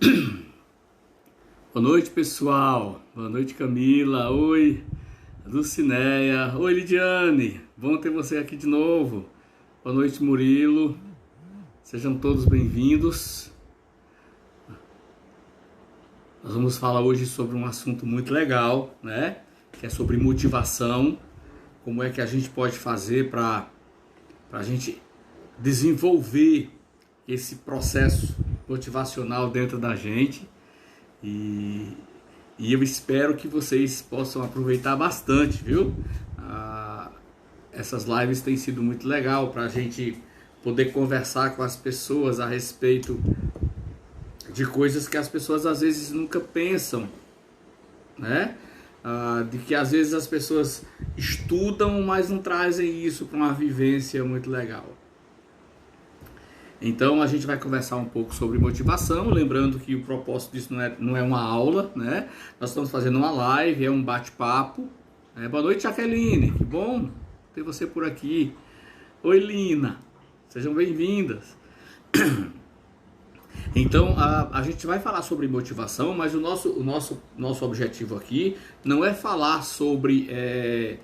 Boa noite, pessoal. Boa noite, Camila. Oi, Lucinéia. Oi, Lidiane. Bom ter você aqui de novo. Boa noite, Murilo. Sejam todos bem-vindos. Nós vamos falar hoje sobre um assunto muito legal, né? Que é sobre motivação. Como é que a gente pode fazer para a gente desenvolver esse processo motivacional dentro da gente. E eu espero que vocês possam aproveitar bastante, viu? Essas lives têm sido muito legal para a gente poder conversar com as pessoas a respeito de coisas que as pessoas às vezes nunca pensam, né? De que às vezes as pessoas estudam, mas não trazem isso para uma vivência muito legal. Então a gente vai conversar um pouco sobre motivação, lembrando que o propósito disso não é uma aula, né? Nós estamos fazendo uma live, é um bate-papo. Boa noite, Jaqueline, que bom ter você por aqui. Oi, Lina, sejam bem-vindas. Então a gente vai falar sobre motivação, mas o nosso objetivo aqui não é falar sobre...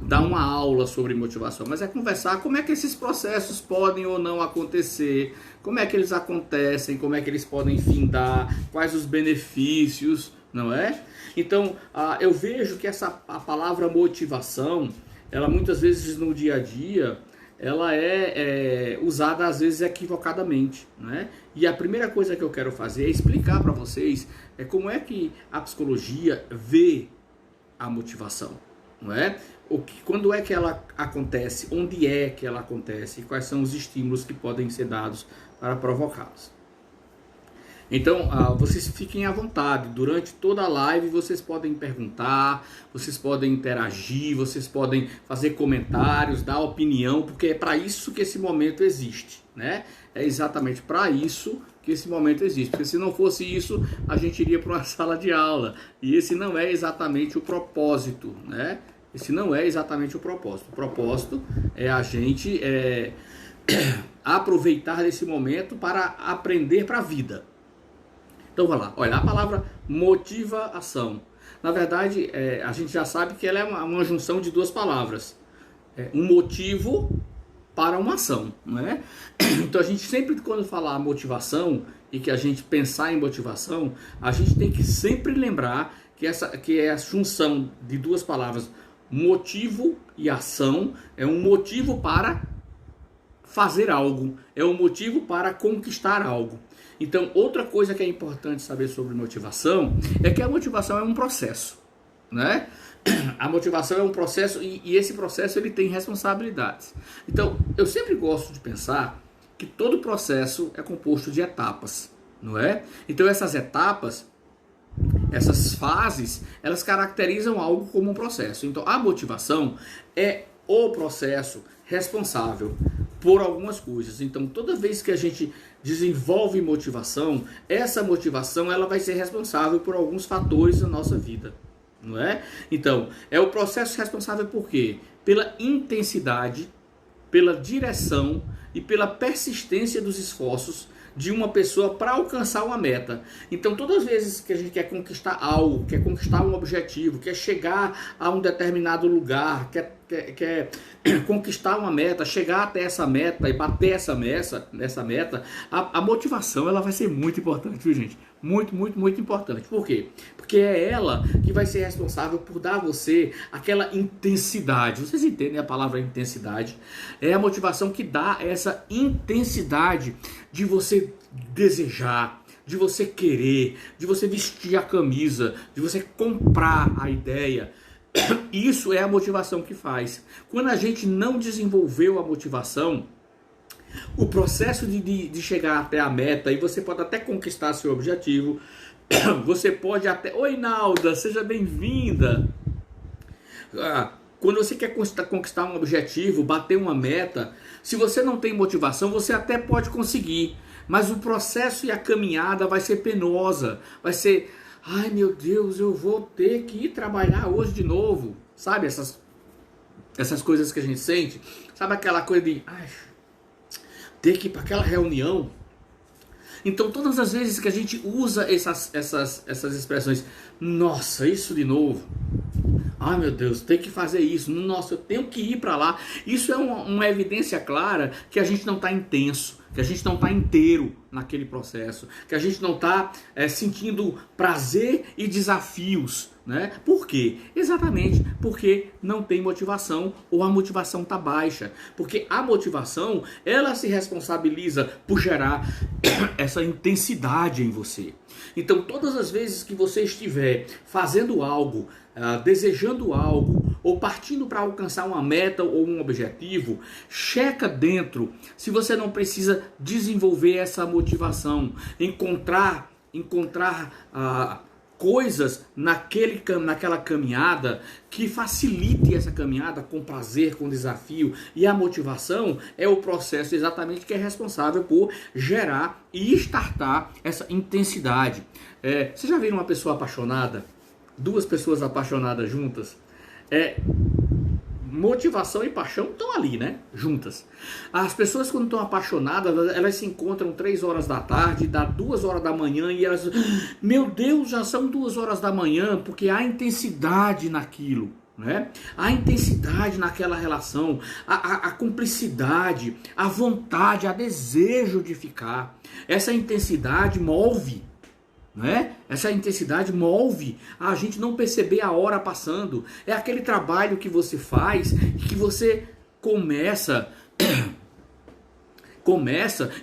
dar uma aula sobre motivação, mas é conversar como é que esses processos podem ou não acontecer, como é que eles acontecem, como é que eles podem findar, quais os benefícios, não é? Então, eu vejo que a palavra motivação, ela muitas vezes no dia a dia, ela é usada às vezes equivocadamente, né? E a primeira coisa que eu quero fazer é explicar para vocês como é que a psicologia vê a motivação, não é? Quando é que ela acontece, onde é que ela acontece e quais são os estímulos que podem ser dados para provocá-los. Então, vocês fiquem à vontade, durante toda a live vocês podem perguntar, vocês podem interagir, vocês podem fazer comentários, dar opinião, porque é para isso que esse momento existe, né? É exatamente para isso que esse momento existe, porque se não fosse isso, a gente iria para uma sala de aula, e esse não é exatamente o propósito, né? Esse não é exatamente o propósito. O propósito é a gente aproveitar desse momento para aprender para a vida. Então, vai lá. Olha, a palavra motivação. Na verdade, a gente já sabe que ela é uma junção de duas palavras. Um motivo para uma ação, não é? Então, a gente sempre, quando falar motivação e que a gente pensar em motivação, a gente tem que sempre lembrar que é a junção de duas palavras. Motivo e ação é um motivo para fazer algo, é um motivo para conquistar algo. Então, outra coisa que é importante saber sobre motivação é que a motivação é um processo, né? A motivação é um processo e esse processo ele tem responsabilidades. Então, eu sempre gosto de pensar que todo processo é composto de etapas, não é? Então, essas etapas, essas fases, elas caracterizam algo como um processo. Então, a motivação é o processo responsável por algumas coisas. Então, toda vez que a gente desenvolve motivação, essa motivação ela vai ser responsável por alguns fatores da nossa vida, não é? Então, é o processo responsável por quê? Pela intensidade, pela direção e pela persistência dos esforços de uma pessoa para alcançar uma meta. Então, todas as vezes que a gente quer conquistar algo, quer conquistar um objetivo, quer chegar a um determinado lugar, quer conquistar uma meta, chegar até essa meta e bater essa meta, a motivação ela vai ser muito importante, viu, gente? Muito, muito, muito importante. Por quê? Porque é ela que vai ser responsável por dar a você aquela intensidade. Vocês entendem a palavra intensidade? É a motivação que dá essa intensidade de você desejar, de você querer, de você vestir a camisa, de você comprar a ideia. Isso é a motivação que faz. Quando a gente não desenvolveu a motivação, o processo de chegar até a meta, e você pode até conquistar seu objetivo, você pode até... Oi, Nalda, seja bem-vinda. Quando você quer conquistar um objetivo, bater uma meta, se você não tem motivação, você até pode conseguir, mas o processo e a caminhada vai ser penosa, vai ser... Ai, meu Deus, eu vou ter que ir trabalhar hoje de novo. Sabe essas coisas que a gente sente? Sabe aquela coisa de ter que ir para aquela reunião? Então, todas as vezes que a gente usa essas expressões, nossa, isso de novo, ai meu Deus, tem que fazer isso, nossa, eu tenho que ir para lá, isso é uma evidência clara que a gente não está intenso, que a gente não está inteiro naquele processo, que a gente não está sentindo prazer e desafios, né? Por quê? Exatamente porque não tem motivação ou a motivação está baixa. Porque a motivação, ela se responsabiliza por gerar essa intensidade em você. Então, todas as vezes que você estiver fazendo algo, desejando algo, ou partindo para alcançar uma meta ou um objetivo, checa dentro se você não precisa desenvolver essa motivação, encontrar coisas naquela caminhada que facilite essa caminhada com prazer, com desafio. E a motivação é o processo exatamente que é responsável por gerar e estartar essa intensidade. Você já viu uma pessoa apaixonada? Duas pessoas apaixonadas juntas? Motivação e paixão estão ali, né? Juntas. As pessoas, quando estão apaixonadas, elas se encontram 3 horas da tarde, dá 2 horas da manhã e elas, meu Deus, já são 2 horas da manhã, porque há intensidade naquilo, né? Há intensidade naquela relação, a cumplicidade, a vontade, a desejo de ficar. Essa intensidade move. Né? Essa intensidade move a gente não perceber a hora passando. É aquele trabalho que você faz e que você começa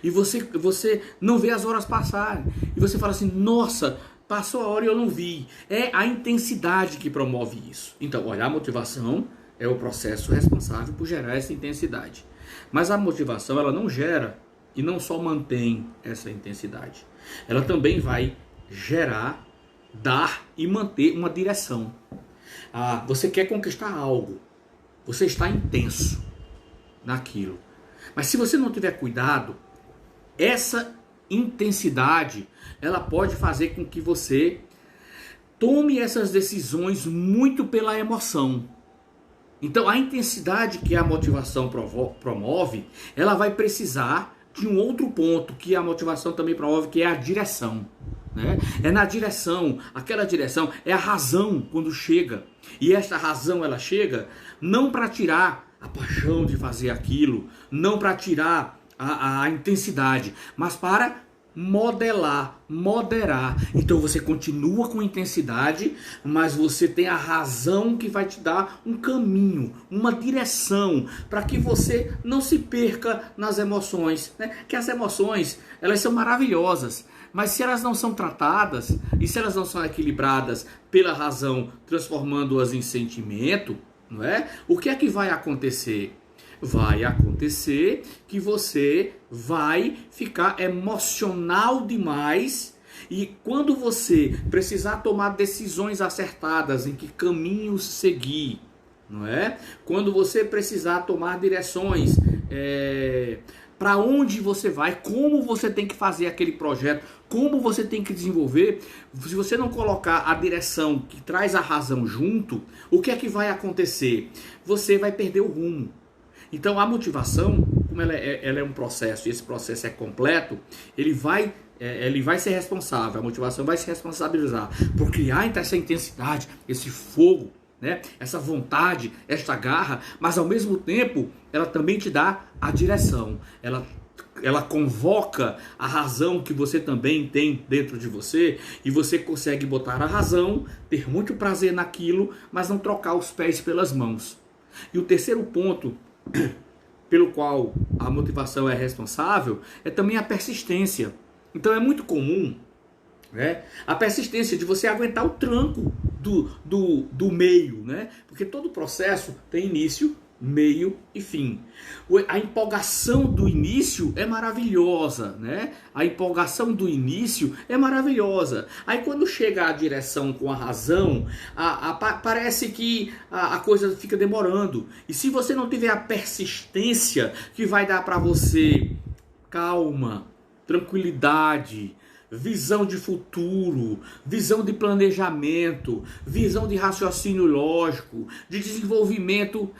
e você não vê as horas passarem. E você fala assim, nossa, passou a hora e eu não vi. É a intensidade que promove isso. Então, olha, a motivação é o processo responsável por gerar essa intensidade. Mas a motivação, ela não gera e não só mantém essa intensidade. Ela também vai gerar, dar e manter uma direção. Você quer conquistar algo, você está intenso naquilo, mas se você não tiver cuidado, essa intensidade ela pode fazer com que você tome essas decisões muito pela emoção. Então a intensidade que a motivação promove, ela vai precisar de um outro ponto que a motivação também promove, que é a direção. Né? É na direção, aquela direção é a razão quando chega. E esta razão ela chega não para tirar a paixão de fazer aquilo, não para tirar a intensidade, mas para modelar, moderar. Então você continua com intensidade, mas você tem a razão que vai te dar um caminho, uma direção, para que você não se perca nas emoções, né? Que as emoções, elas são maravilhosas, mas se elas não são tratadas e se elas não são equilibradas pela razão, transformando-as em sentimento, não é? O que é que vai acontecer? Vai acontecer que você vai ficar emocional demais e quando você precisar tomar decisões acertadas em que caminhos seguir, não é? Quando você precisar tomar direções, para onde você vai, como você tem que fazer aquele projeto, como você tem que desenvolver, se você não colocar a direção que traz a razão junto, o que é que vai acontecer? Você vai perder o rumo. Então a motivação, como ela é um processo e esse processo é completo, ele vai ser responsável, a motivação vai se responsabilizar por criar essa intensidade, esse fogo, né? Essa vontade, esta garra, mas ao mesmo tempo ela também te dá a direção, ela convoca a razão que você também tem dentro de você e você consegue botar a razão, ter muito prazer naquilo, mas não trocar os pés pelas mãos. E o terceiro ponto pelo qual a motivação é responsável é também a persistência. Então é muito comum, né, a persistência de você aguentar o tranco do meio, né? Porque todo processo tem início, meio e fim. A empolgação do início é maravilhosa, né? A empolgação do início é maravilhosa. Aí quando chega a direção com a razão, parece que a coisa fica demorando. E se você não tiver a persistência que vai dar para você calma, tranquilidade, visão de futuro, visão de planejamento, visão de raciocínio lógico, de desenvolvimento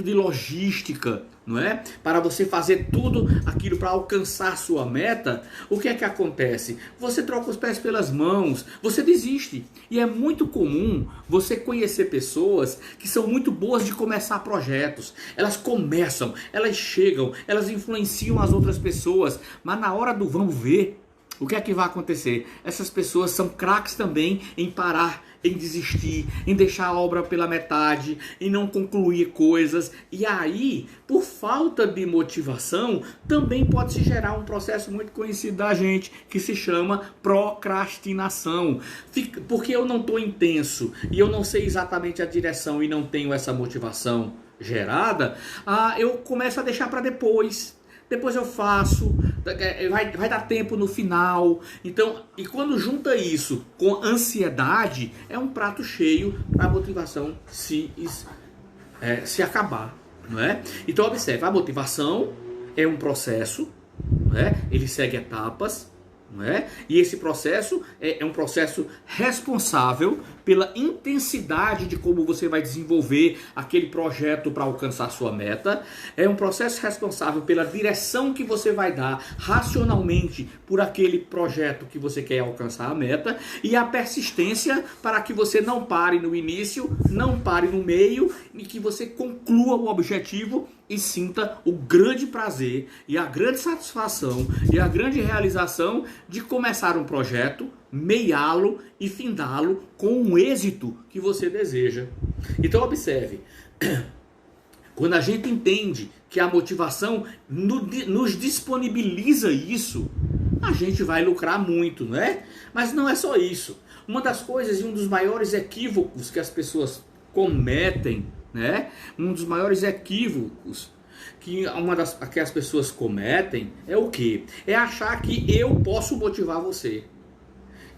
de logística, não é? Para você fazer tudo aquilo para alcançar sua meta, o que é que acontece? Você troca os pés pelas mãos, você desiste. E é muito comum você conhecer pessoas que são muito boas de começar projetos. Elas começam, elas chegam, elas influenciam as outras pessoas, mas na hora do vamos ver, o que é que vai acontecer? Essas pessoas são craques também em parar, em desistir, em deixar a obra pela metade, em não concluir coisas. E aí, por falta de motivação, também pode se gerar um processo muito conhecido da gente, que se chama procrastinação. Porque eu não estou intenso e eu não sei exatamente a direção e não tenho essa motivação gerada, eu começo a deixar para depois. Depois eu faço, vai dar tempo no final. Então, e quando junta isso com ansiedade, é um prato cheio para a motivação se acabar, não é? Então observe, a motivação é um processo, não é? Ele segue etapas, não é? E esse processo é um processo responsável pela intensidade de como você vai desenvolver aquele projeto para alcançar sua meta. É um processo responsável pela direção que você vai dar racionalmente por aquele projeto que você quer alcançar a meta. E a persistência para que você não pare no início, não pare no meio e que você conclua o objetivo e sinta o grande prazer e a grande satisfação e a grande realização de começar um projeto, meiá-lo e findá-lo com um êxito que você deseja. Então observe, quando a gente entende que a motivação nos disponibiliza isso, a gente vai lucrar muito, não é? Mas não é só isso. Uma das coisas e um dos maiores equívocos que as pessoas cometem, né? Um dos maiores equívocos que as pessoas cometem é o quê? É achar que eu posso motivar você,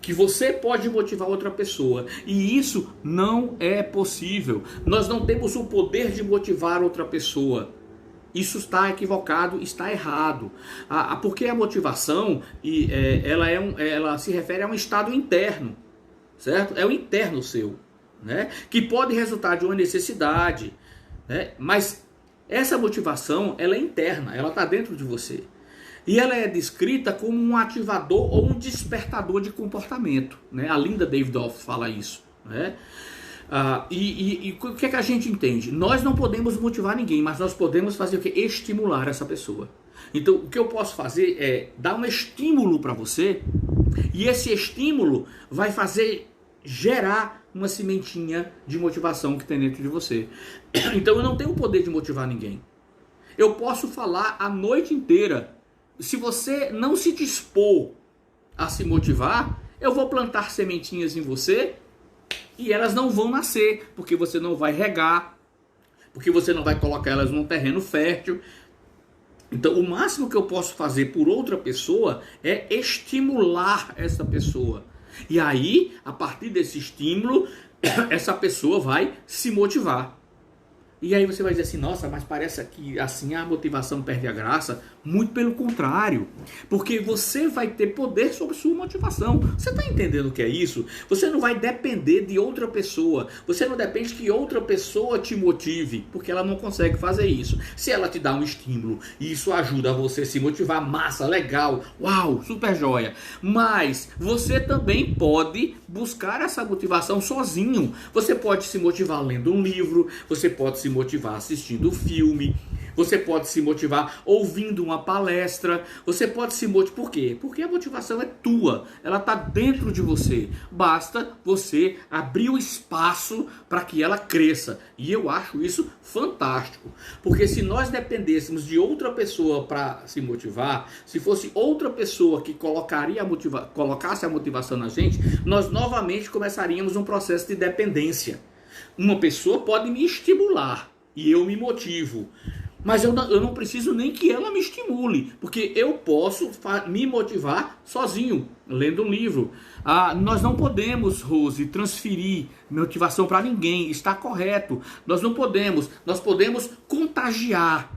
que você pode motivar outra pessoa, e isso não é possível. Nós não temos o poder de motivar outra pessoa. Isso está equivocado, está errado. Porque a motivação ela se refere a um estado interno, certo? É o interno seu, né? Que pode resultar de uma necessidade, né? Mas essa motivação, ela é interna, ela está dentro de você. E ela é descrita como um ativador ou um despertador de comportamento, né? A Linda Davidoff fala isso, né? E o que é que a gente entende? Nós não podemos motivar ninguém, mas nós podemos fazer o quê? Estimular essa pessoa. Então, o que eu posso fazer é dar um estímulo para você, e esse estímulo vai fazer gerar uma sementinha de motivação que tem dentro de você. Então eu não tenho o poder de motivar ninguém. Eu posso falar a noite inteira. Se você não se dispor a se motivar, eu vou plantar sementinhas em você e elas não vão nascer, porque você não vai regar, porque você não vai colocar elas num terreno fértil. Então o máximo que eu posso fazer por outra pessoa é estimular essa pessoa. E aí, a partir desse estímulo, essa pessoa vai se motivar. E aí você vai dizer assim, nossa, mas parece que assim a motivação perde a graça. Muito pelo contrário, porque você vai ter poder sobre sua motivação. Você está entendendo o que é isso? Você não vai depender de outra pessoa. Você não depende que outra pessoa te motive, porque ela não consegue fazer isso. Se ela te dá um estímulo e isso ajuda a você se motivar, massa, legal, uau, super joia. Mas você também pode buscar essa motivação sozinho. Você pode se motivar lendo um livro, você pode se motivar assistindo um filme, você pode se motivar ouvindo uma palestra, você pode se motivar. Por quê? Porque a motivação é tua, ela está dentro de você. Basta você abrir o espaço para que ela cresça. E eu acho isso fantástico. Porque se nós dependêssemos de outra pessoa para se motivar, se fosse outra pessoa que colocasse a motivação na gente, nós novamente começaríamos um processo de dependência. Uma pessoa pode me estimular e eu me motivo. Mas eu não preciso nem que ela me estimule, porque eu posso me motivar sozinho, lendo um livro. Nós não podemos, Rose, transferir motivação para ninguém, está correto. Nós não podemos, nós podemos contagiar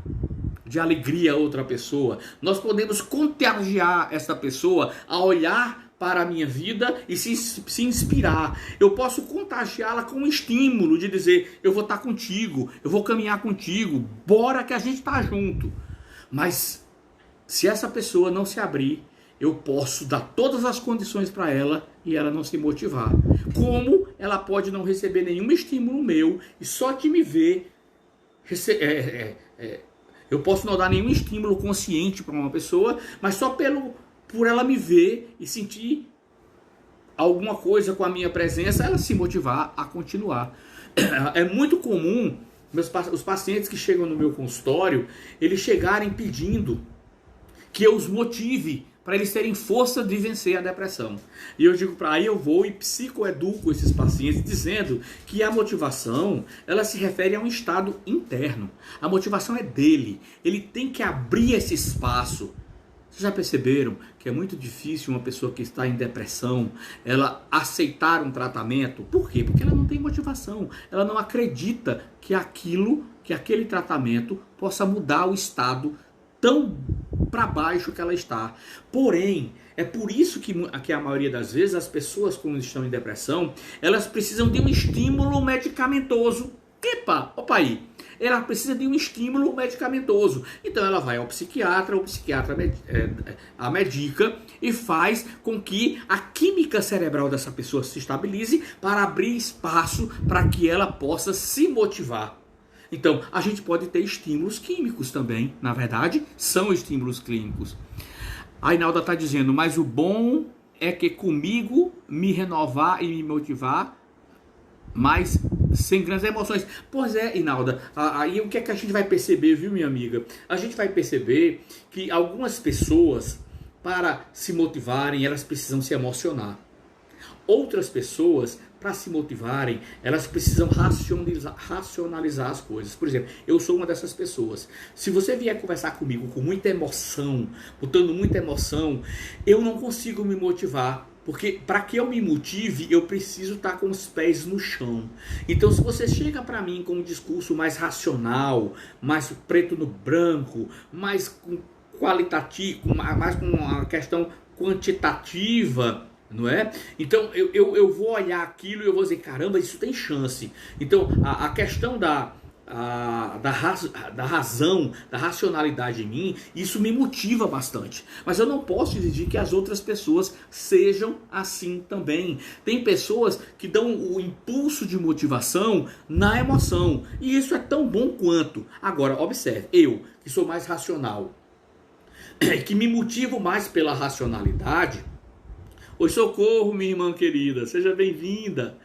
de alegria a outra pessoa. Nós podemos contagiar essa pessoa a olhar para a minha vida e se inspirar. Eu posso contagiá-la com um estímulo de dizer, eu vou estar contigo, eu vou caminhar contigo, bora que a gente está junto. Mas se essa pessoa não se abrir, eu posso dar todas as condições para ela e ela não se motivar. Como ela pode não receber nenhum estímulo meu e só de me ver eu posso não dar nenhum estímulo consciente para uma pessoa, mas só por ela me ver e sentir alguma coisa com a minha presença, ela se motivar a continuar. É muito comum os pacientes que chegam no meu consultório, eles chegarem pedindo que eu os motive para eles terem força de vencer a depressão. E eu digo aí eu vou e psicoeduco esses pacientes dizendo que a motivação, ela se refere a um estado interno. A motivação é dele. Ele tem que abrir esse espaço. Vocês já perceberam que é muito difícil uma pessoa que está em depressão, ela aceitar um tratamento? Por quê? Porque ela não tem motivação. Ela não acredita que aquele tratamento possa mudar o estado tão para baixo que ela está. Porém, é por isso que a maioria das vezes as pessoas quando estão em depressão, elas precisam de um estímulo medicamentoso. Opa aí. Ela precisa de um estímulo medicamentoso. Então ela vai ao psiquiatra, o psiquiatra a medica e faz com que a química cerebral dessa pessoa se estabilize para abrir espaço para que ela possa se motivar. Então, a gente pode ter estímulos químicos também, na verdade, são estímulos clínicos. A Inalda está dizendo, mas o bom é que comigo me renovar e me motivar, mas sem grandes emoções. Pois é, Inalda, aí o que é que a gente vai perceber, viu, minha amiga? A gente vai perceber que algumas pessoas, para se motivarem, elas precisam se emocionar. Outras pessoas, para se motivarem, elas precisam racionalizar as coisas. Por exemplo, eu sou uma dessas pessoas. Se você vier conversar comigo com muita emoção, botando muita emoção, eu não consigo me motivar. Porque para que eu me motive, eu preciso estar com os pés no chão. Então, se você chega para mim com um discurso mais racional, mais preto no branco, mais qualitativo, mais com uma questão quantitativa, não é? Então eu vou olhar aquilo e eu vou dizer, caramba, isso tem chance. Então a questão da razão, da racionalidade em mim, isso me motiva bastante. Mas eu não posso exigir que as outras pessoas sejam assim também. Tem pessoas que dão o impulso de motivação na emoção. E isso é tão bom quanto. Agora, observe, eu, que sou mais racional, que me motivo mais pela racionalidade. Oi, socorro, minha irmã querida, seja bem-vinda.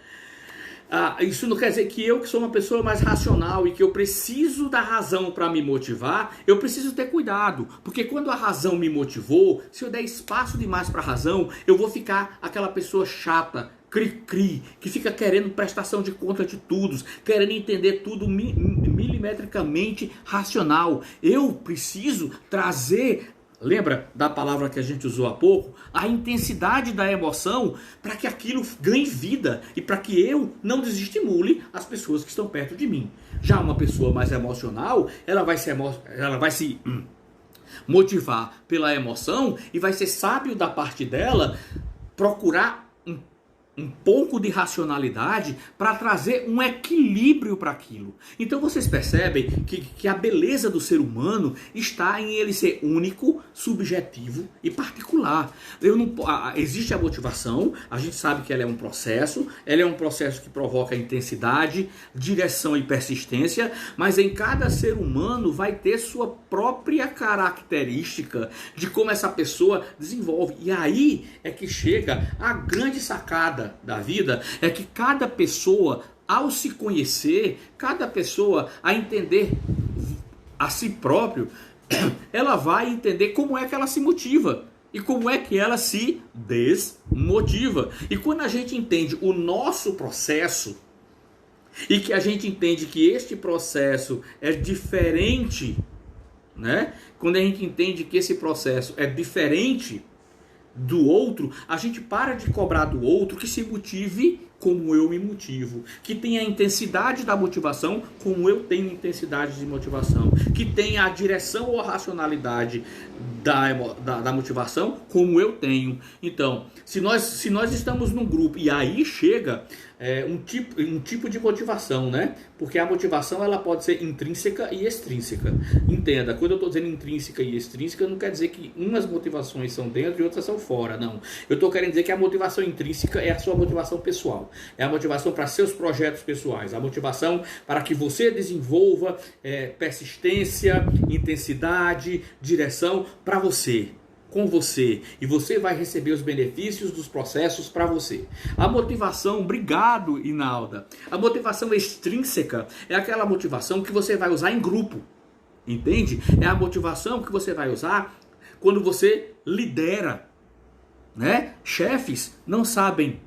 Isso não quer dizer que eu, que sou uma pessoa mais racional e que eu preciso da razão para me motivar, eu preciso ter cuidado. Porque quando a razão me motivou, se eu der espaço demais para a razão, eu vou ficar aquela pessoa chata, cri-cri, que fica querendo prestação de conta de tudo, querendo entender tudo milimetricamente racional. Eu preciso trazer... Lembra da palavra que a gente usou há pouco? A intensidade da emoção para que aquilo ganhe vida e para que eu não desestimule as pessoas que estão perto de mim. Já uma pessoa mais emocional, ela vai se motivar pela emoção e vai ser sábio da parte dela procurar um pouco de racionalidade para trazer um equilíbrio para aquilo. Então vocês percebem que a beleza do ser humano está em ele ser único, subjetivo e particular. Existe a motivação, a gente sabe que ela é um processo que provoca intensidade, direção e persistência, mas em cada ser humano vai ter sua própria característica de como essa pessoa desenvolve. E aí é que chega a grande sacada da vida, é que cada pessoa, ao se conhecer, cada pessoa a entender a si próprio, ela vai entender como é que ela se motiva e como é que ela se desmotiva. E quando a gente entende o nosso processo e que a gente entende que este processo é diferente, né? Quando a gente entende que esse processo é diferente do outro, a gente para de cobrar do outro que se motive como eu me motivo, que tenha a intensidade da motivação como eu tenho intensidade de motivação, que tenha a direção ou a racionalidade da motivação como eu tenho. Então, se nós estamos num grupo e aí chega um tipo de motivação, né? Porque a motivação ela pode ser intrínseca e extrínseca. Entenda, quando eu estou dizendo intrínseca e extrínseca, não quer dizer que umas motivações são dentro e outras são fora, não. Eu estou querendo dizer que a motivação intrínseca é a sua motivação pessoal, é a motivação para seus projetos pessoais, a motivação para que você desenvolva persistência, intensidade, direção para você, com você, e você vai receber os benefícios dos processos para você. A motivação, obrigado, Inalda, a motivação extrínseca é aquela motivação que você vai usar em grupo, entende? É a motivação que você vai usar quando você lidera, né? Chefes não sabem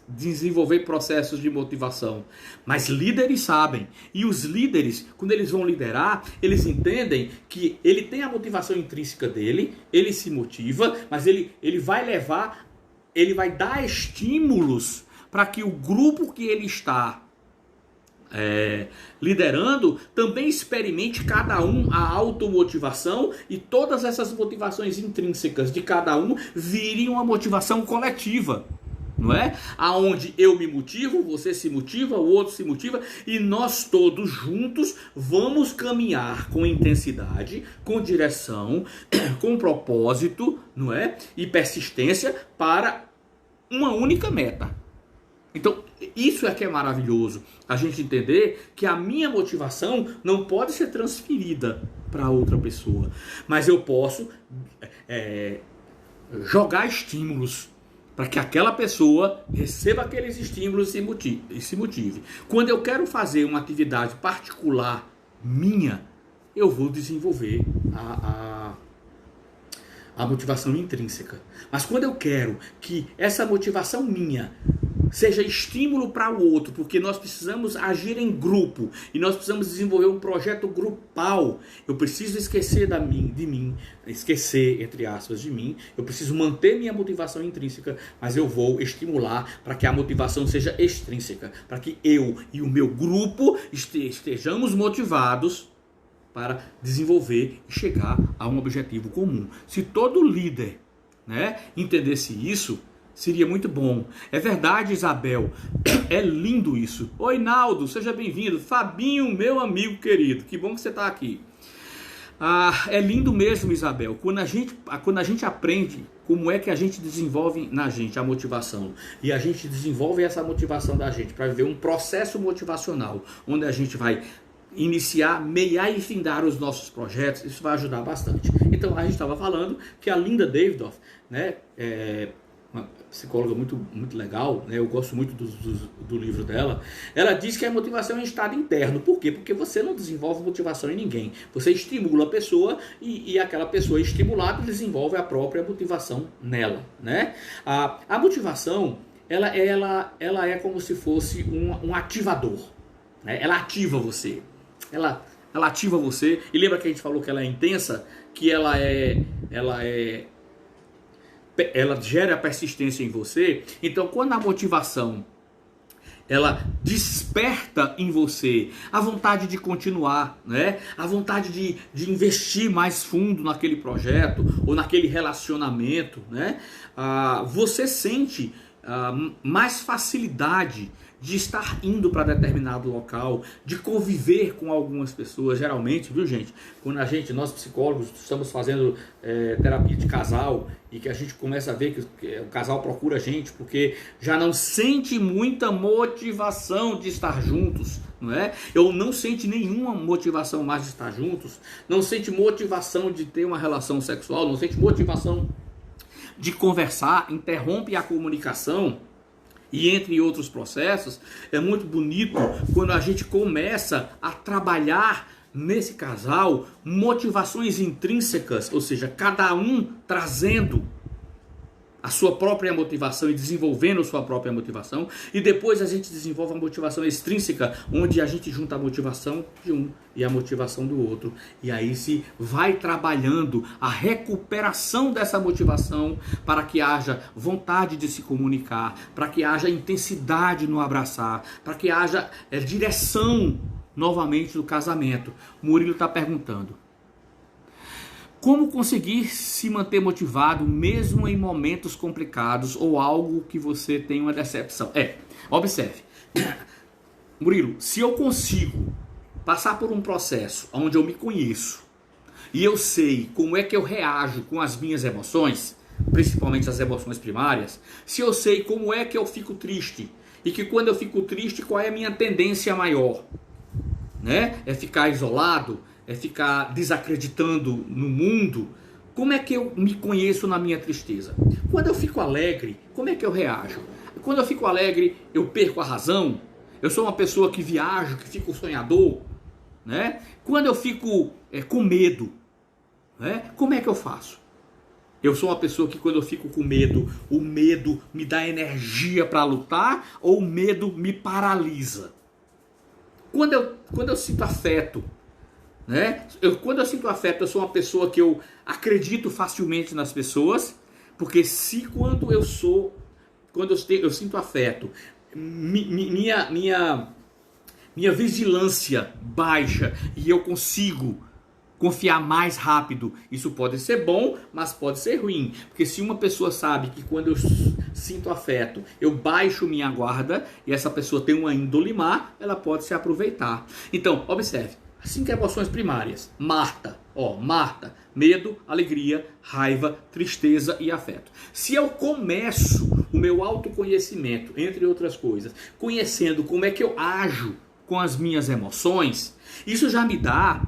desenvolver processos de motivação, mas líderes sabem. E os líderes, quando eles vão liderar, eles entendem que ele tem a motivação intrínseca dele, ele se motiva, mas ele vai dar estímulos para que o grupo que ele está liderando também experimente cada um a automotivação, e todas essas motivações intrínsecas de cada um virem uma motivação coletiva, não é? Aonde eu me motivo, você se motiva, o outro se motiva, e nós todos juntos vamos caminhar com intensidade, com direção, com propósito, não é? E persistência para uma única meta. Então, isso é que é maravilhoso, a gente entender que a minha motivação não pode ser transferida para outra pessoa, mas eu posso jogar estímulos para que aquela pessoa receba aqueles estímulos e se motive. Quando eu quero fazer uma atividade particular minha, eu vou desenvolver a motivação intrínseca. Mas quando eu quero que essa motivação minha seja estímulo para o outro, porque nós precisamos agir em grupo e nós precisamos desenvolver um projeto grupal. Eu preciso esquecer de mim, esquecer, entre aspas, de mim. Eu preciso manter minha motivação intrínseca, mas eu vou estimular para que a motivação seja extrínseca, para que eu e o meu grupo estejamos motivados para desenvolver e chegar a um objetivo comum. Se todo líder, né, entendesse isso, seria muito bom. É verdade, Isabel. É lindo isso. Oi, Naldo, seja bem-vindo. Fabinho, meu amigo querido, que bom que você está aqui. É lindo mesmo, Isabel. Quando a gente aprende como é que a gente desenvolve na gente a motivação, e a gente desenvolve essa motivação da gente para viver um processo motivacional, onde a gente vai iniciar, meiar e findar os nossos projetos, isso vai ajudar bastante. Então, a gente estava falando que a Linda Davidoff, né, uma psicóloga muito, muito legal, né? Eu gosto muito do livro dela. Ela diz que a motivação é um estado interno. Por quê? Porque você não desenvolve motivação em ninguém. Você estimula a pessoa e aquela pessoa estimulada desenvolve a própria motivação nela, né? A motivação, ela é como se fosse um ativador, né? Ela ativa você. Ela ativa você. E lembra que a gente falou que ela é intensa? Que ela gera persistência em você. Então, quando a motivação ela desperta em você a vontade de continuar, né? A vontade de investir mais fundo naquele projeto ou naquele relacionamento, né? Você sente mais facilidade de estar indo para determinado local, de conviver com algumas pessoas. Geralmente, viu, gente, quando nós psicólogos estamos fazendo terapia de casal e que a gente começa a ver que o casal procura a gente porque já não sente muita motivação de estar juntos, não é? Ou não sente nenhuma motivação mais de estar juntos, não sente motivação de ter uma relação sexual, não sente motivação de conversar, interrompe a comunicação, e entre outros processos. É muito bonito quando a gente começa a trabalhar nesse casal motivações intrínsecas, ou seja, cada um trazendo a sua própria motivação e desenvolvendo sua própria motivação, e depois a gente desenvolve a motivação extrínseca, onde a gente junta a motivação de um e a motivação do outro, e aí se vai trabalhando a recuperação dessa motivação para que haja vontade de se comunicar, para que haja intensidade no abraçar, para que haja direção novamente do casamento. Murilo está perguntando: como conseguir se manter motivado mesmo em momentos complicados ou algo que você tem uma decepção? Observe, Murilo, se eu consigo passar por um processo onde eu me conheço e eu sei como é que eu reajo com as minhas emoções, principalmente as emoções primárias, se eu sei como é que eu fico triste e que quando eu fico triste qual é a minha tendência maior, né? É ficar isolado, é ficar desacreditando no mundo. Como é que eu me conheço na minha tristeza? Quando eu fico alegre, como é que eu reajo? Quando eu fico alegre, eu perco a razão? Eu sou uma pessoa que viaja, que fico sonhador, né? Quando eu fico com medo, né? Como é que eu faço? Eu sou uma pessoa que quando eu fico com medo, o medo me dá energia para lutar ou o medo me paralisa? Quando eu sinto afeto, né? Quando eu sinto afeto, eu sou uma pessoa que eu acredito facilmente nas pessoas, porque se quando eu sinto afeto, minha vigilância baixa e eu consigo confiar mais rápido, isso pode ser bom, mas pode ser ruim, porque se uma pessoa sabe que quando eu sinto afeto, eu baixo minha guarda e essa pessoa tem uma índole má, ela pode se aproveitar. Então, observe, 5 emoções primárias. Marta, medo, alegria, raiva, tristeza e afeto. Se eu começo o meu autoconhecimento, entre outras coisas, conhecendo como é que eu ajo com as minhas emoções, isso já me dá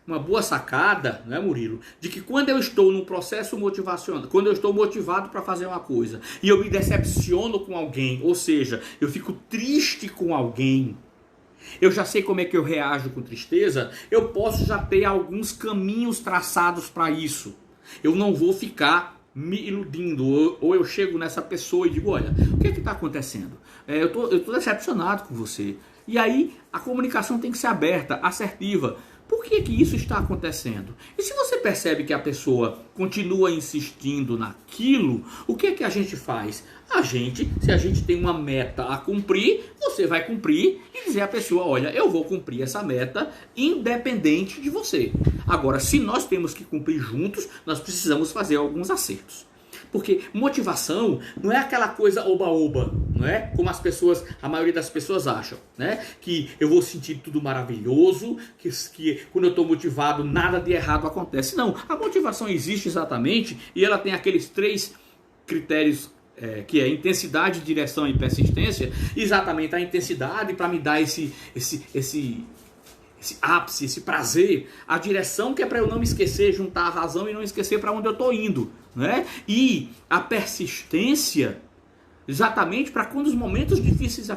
uma boa sacada, né, Murilo? De que quando eu estou num processo motivacional, quando eu estou motivado para fazer uma coisa e eu me decepciono com alguém, ou seja, eu fico triste com alguém, eu já sei como é que eu reajo com tristeza, eu posso já ter alguns caminhos traçados para isso. Eu não vou ficar me iludindo, ou eu chego nessa pessoa e digo: olha, o que é que está acontecendo? Eu tô decepcionado com você. E aí a comunicação tem que ser aberta, assertiva. Por que isso está acontecendo? E se você percebe que a pessoa continua insistindo naquilo, o que é que a gente faz? Se a gente tem uma meta a cumprir, você vai cumprir e dizer à pessoa: olha, eu vou cumprir essa meta independente de você. Agora, se nós temos que cumprir juntos, nós precisamos fazer alguns acertos. Porque motivação não é aquela coisa oba-oba, não é? Como a maioria das pessoas acham, né? Que eu vou sentir tudo maravilhoso, que quando eu estou motivado nada de errado acontece. Não, a motivação existe exatamente e ela tem aqueles 3 critérios, que é intensidade, direção e persistência. Exatamente a intensidade para me dar esse ápice, esse prazer, a direção que é para eu não me esquecer, juntar a razão e não esquecer para onde eu estou indo, né? E a persistência, exatamente para quando os momentos difíceis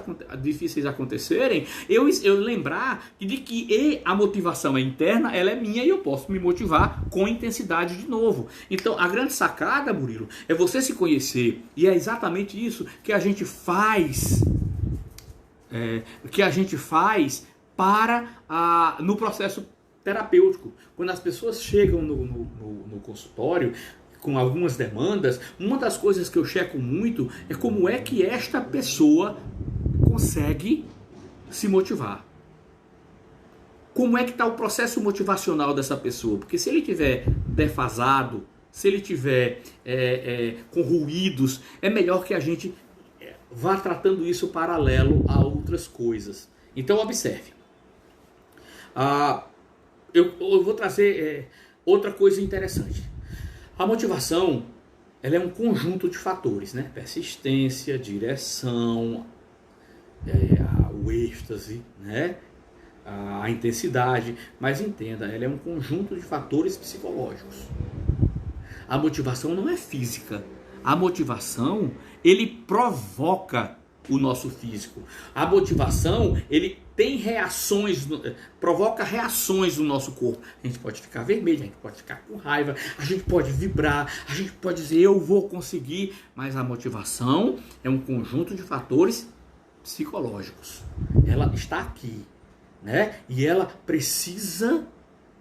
acontecerem, eu lembrar de que a motivação é interna, ela é minha e eu posso me motivar com intensidade de novo. Então a grande sacada, Murilo, é você se conhecer, e é exatamente isso que a gente faz, no processo terapêutico. Quando as pessoas chegam no consultório com algumas demandas, uma das coisas que eu checo muito é como é que esta pessoa consegue se motivar. Como é que está o processo motivacional dessa pessoa? Porque se ele estiver defasado, se ele estiver com ruídos, é melhor que a gente vá tratando isso paralelo a outras coisas. Então observe. Eu vou trazer outra coisa interessante. A motivação, ela é um conjunto de fatores, né? Persistência, direção, o êxtase, né? A intensidade. Mas entenda, ela é um conjunto de fatores psicológicos. A motivação não é física. A motivação, ele provoca o nosso físico. A motivação, ele tem reações, provoca reações no nosso corpo. A gente pode ficar vermelho, a gente pode ficar com raiva, a gente pode vibrar, a gente pode dizer eu vou conseguir, mas a motivação é um conjunto de fatores psicológicos. Ela está aqui, né? E ela precisa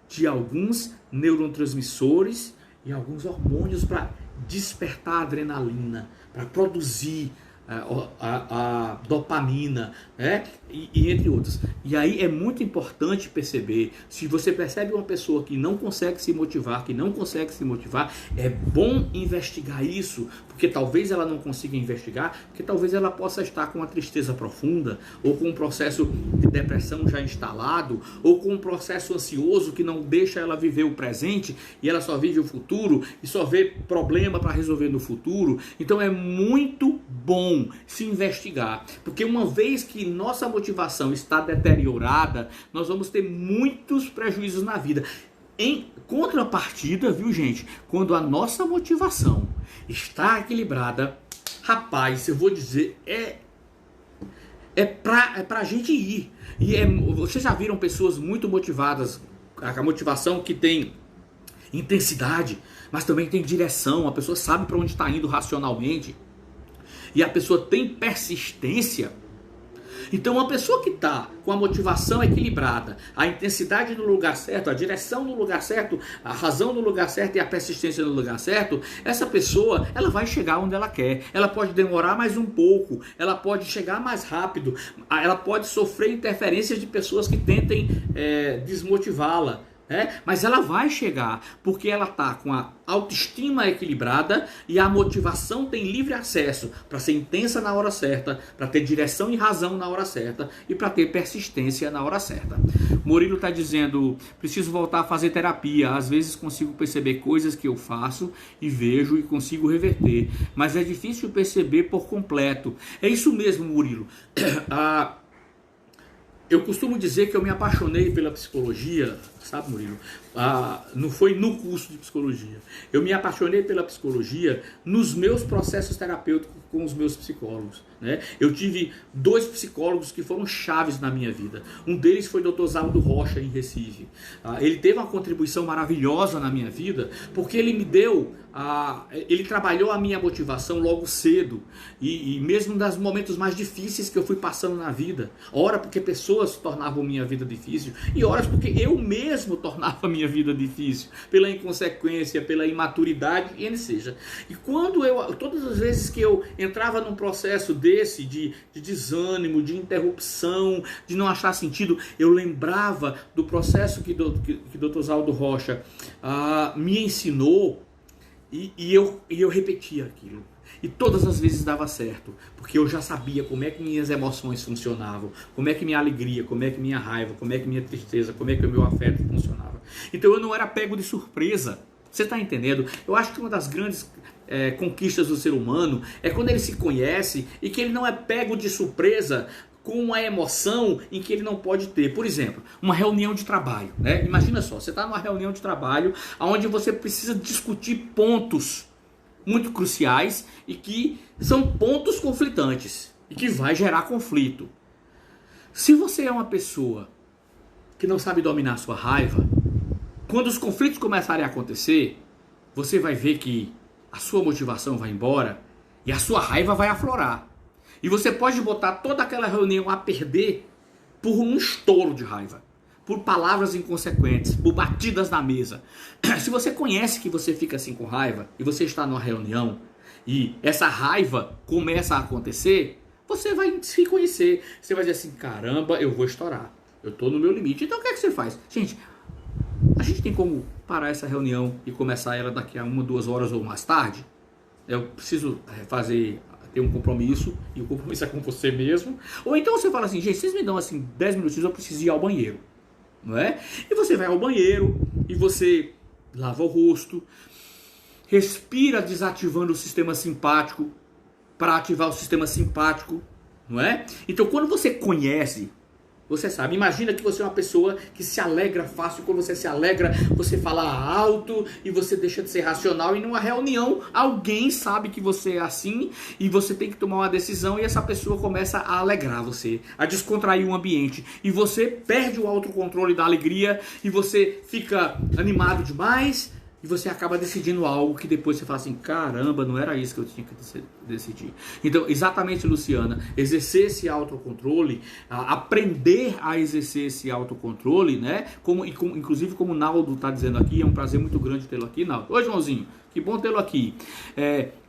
de alguns neurotransmissores e alguns hormônios para despertar a adrenalina, para produzir a dopamina, né? E entre outros. E aí é muito importante perceber, se você percebe uma pessoa que não consegue se motivar, é bom investigar isso, porque talvez ela não consiga investigar, porque talvez ela possa estar com uma tristeza profunda, ou com um processo de depressão já instalado, ou com um processo ansioso que não deixa ela viver o presente, e ela só vive o futuro, e só vê problema para resolver no futuro. Então é muito bom se investigar, porque uma vez que nossa motivação está deteriorada, nós vamos ter muitos prejuízos na vida. Em contrapartida, viu gente, quando a nossa motivação está equilibrada, rapaz, eu vou dizer, é pra gente ir. E vocês já viram pessoas muito motivadas, a motivação que tem intensidade, mas também tem direção, a pessoa sabe para onde está indo racionalmente, e a pessoa tem persistência. Então uma pessoa que está com a motivação equilibrada, a intensidade no lugar certo, a direção no lugar certo, a razão no lugar certo e a persistência no lugar certo, essa pessoa, ela vai chegar onde ela quer. Ela pode demorar mais um pouco, ela pode chegar mais rápido, ela pode sofrer interferências de pessoas que tentem desmotivá-la. Mas ela vai chegar, porque ela está com a autoestima equilibrada e a motivação tem livre acesso para ser intensa na hora certa, para ter direção e razão na hora certa e para ter persistência na hora certa. Murilo está dizendo, preciso voltar a fazer terapia, às vezes consigo perceber coisas que eu faço e vejo e consigo reverter, mas é difícil perceber por completo. É isso mesmo, Murilo. Eu costumo dizer que eu me apaixonei pela psicologia, sabe, Murilo? Não foi no curso de psicologia. Eu me apaixonei pela psicologia nos meus processos terapêuticos com os meus psicólogos, né? Eu tive 2 psicólogos que foram chaves na minha vida. Um deles foi o Dr. Zaldo Rocha, em Recife. Ele teve uma contribuição maravilhosa na minha vida, porque ele me deu... ele trabalhou a minha motivação logo cedo, e mesmo nos momentos mais difíceis que eu fui passando na vida, ora porque pessoas tornavam minha vida difícil, e horas porque eu mesmo tornava a minha vida difícil, pela inconsequência, pela imaturidade, e seja. E todas as vezes que eu entrava num processo desse, de desânimo, de interrupção, de não achar sentido, eu lembrava do processo que Dr. Zaldo Rocha me ensinou, e eu repetia aquilo. E todas as vezes dava certo, porque eu já sabia como é que minhas emoções funcionavam, como é que minha alegria, como é que minha raiva, como é que minha tristeza, como é que o meu afeto funcionava. Então eu não era pego de surpresa. Você está entendendo? Eu acho que uma das grandes conquistas do ser humano é quando ele se conhece e que ele não é pego de surpresa com uma emoção em que ele não pode ter. Por exemplo, uma reunião de trabalho, né? Imagina só, você está numa reunião de trabalho onde você precisa discutir pontos muito cruciais e que são pontos conflitantes e que vai gerar conflito. Se você é uma pessoa que não sabe dominar a sua raiva, quando os conflitos começarem a acontecer, você vai ver que a sua motivação vai embora e a sua raiva vai aflorar. E você pode botar toda aquela reunião a perder por um estouro de raiva, por palavras inconsequentes, por batidas na mesa. Se você conhece que você fica assim com raiva e você está numa reunião e essa raiva começa a acontecer, você vai se conhecer. Você vai dizer assim, caramba, eu vou estourar. Eu estou no meu limite. Então o que é que você faz? Gente, a gente tem como parar essa reunião e começar ela daqui a 1, 2 horas ou mais tarde? Eu preciso ter um compromisso, e o compromisso é com você mesmo. Ou então você fala assim, gente, vocês me dão assim 10 minutinhos, eu preciso ir ao banheiro, não é? E você vai ao banheiro e você lava o rosto, respira desativando o sistema simpático para ativar o sistema simpático, não é? Então quando você conhece Você sabe, imagina que você é uma pessoa que se alegra fácil. Quando você se alegra, você fala alto e você deixa de ser racional. E numa reunião, alguém sabe que você é assim e você tem que tomar uma decisão e essa pessoa começa a alegrar você, a descontrair o ambiente. E você perde o autocontrole da alegria e você fica animado demais. E você acaba decidindo algo que depois você fala assim, caramba, não era isso que eu tinha que decidir. Então, exatamente, Luciana, exercer esse autocontrole, aprender a exercer esse autocontrole, né? Inclusive, como o Naldo está dizendo aqui, é um prazer muito grande tê-lo aqui, Naldo. Oi, Joãozinho, que bom tê-lo aqui.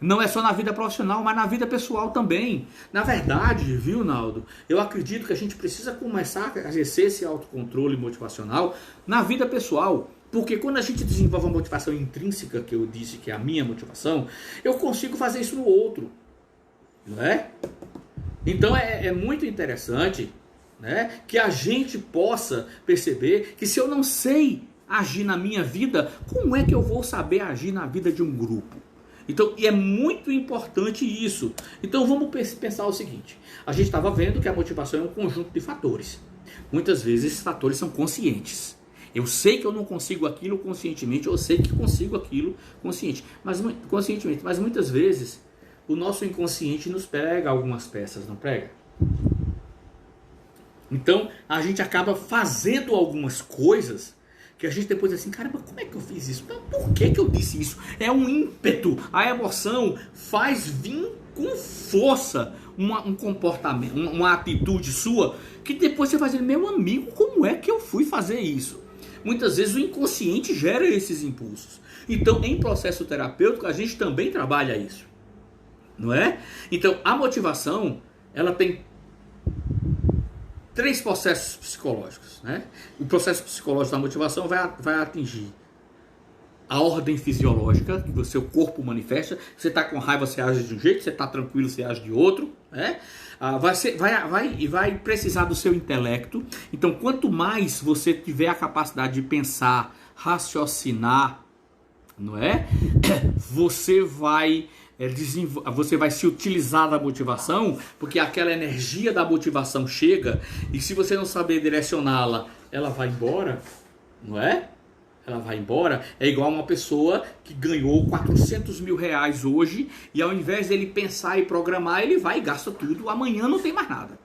Não é só na vida profissional, mas na vida pessoal também. Na verdade, viu, Naldo, eu acredito que a gente precisa começar a exercer esse autocontrole motivacional na vida pessoal. Porque quando a gente desenvolve uma motivação intrínseca, que eu disse que é a minha motivação, eu consigo fazer isso no outro, não é? Então é muito interessante, né, que a gente possa perceber que se eu não sei agir na minha vida, como é que eu vou saber agir na vida de um grupo? Então, e é muito importante isso. Então vamos pensar o seguinte, a gente estava vendo que a motivação é um conjunto de fatores. Muitas vezes esses fatores são conscientes. Eu sei que eu não consigo aquilo conscientemente, eu sei que consigo aquilo conscientemente, mas muitas vezes o nosso inconsciente nos prega algumas peças, não prega? Então a gente acaba fazendo algumas coisas que a gente depois diz assim, caramba, como é que eu fiz isso? Por que eu disse isso? É um ímpeto, a emoção faz vir com força um comportamento, uma atitude sua, que depois você vai dizer, meu amigo, como é que eu fui fazer isso? Muitas vezes o inconsciente gera esses impulsos. Então, em processo terapêutico, a gente também trabalha isso. Não é? Então, a motivação, ela tem 3 processos psicológicos. Né? O processo psicológico da motivação vai atingir a ordem fisiológica, que o seu corpo manifesta. Você está com raiva, você age de um jeito, você está tranquilo, você age de outro. Né? Vai precisar do seu intelecto. Então, quanto mais você tiver a capacidade de pensar, raciocinar, não é? Você vai se utilizar da motivação, porque aquela energia da motivação chega, e se você não saber direcioná-la, ela vai embora, não é? Ela vai embora. É igual uma pessoa que ganhou 400 mil reais hoje e ao invés dele pensar e programar, ele vai e gasta tudo. Amanhã não tem mais nada.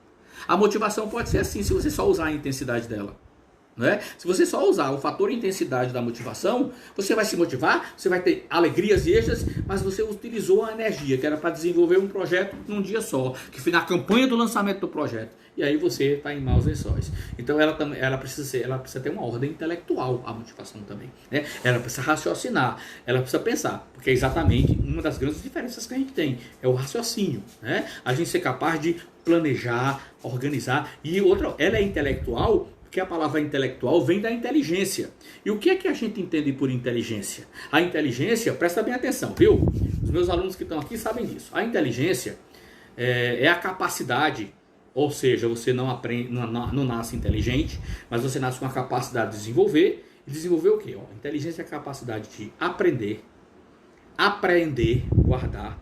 A motivação pode ser assim se você só usar a intensidade dela. Né? Se você só usar o fator intensidade da motivação, você vai se motivar, você vai ter alegrias extras, mas você utilizou a energia que era para desenvolver um projeto num dia só, que foi na campanha do lançamento do projeto. E aí você está em maus lençóis. Então ela precisa ter uma ordem intelectual, a motivação também. Né? Ela precisa raciocinar, ela precisa pensar, porque é exatamente uma das grandes diferenças que a gente tem, é o raciocínio. Né? A gente ser capaz de planejar, organizar. E outra, ela é intelectual, porque a palavra intelectual vem da inteligência. E o que é que a gente entende por inteligência? A inteligência, presta bem atenção, viu? Os meus alunos que estão aqui sabem disso. A inteligência é a capacidade, ou seja, você não aprende, não nasce inteligente, mas você nasce com a capacidade de desenvolver. E desenvolver o quê? Inteligência é a capacidade de aprender, apreender, guardar,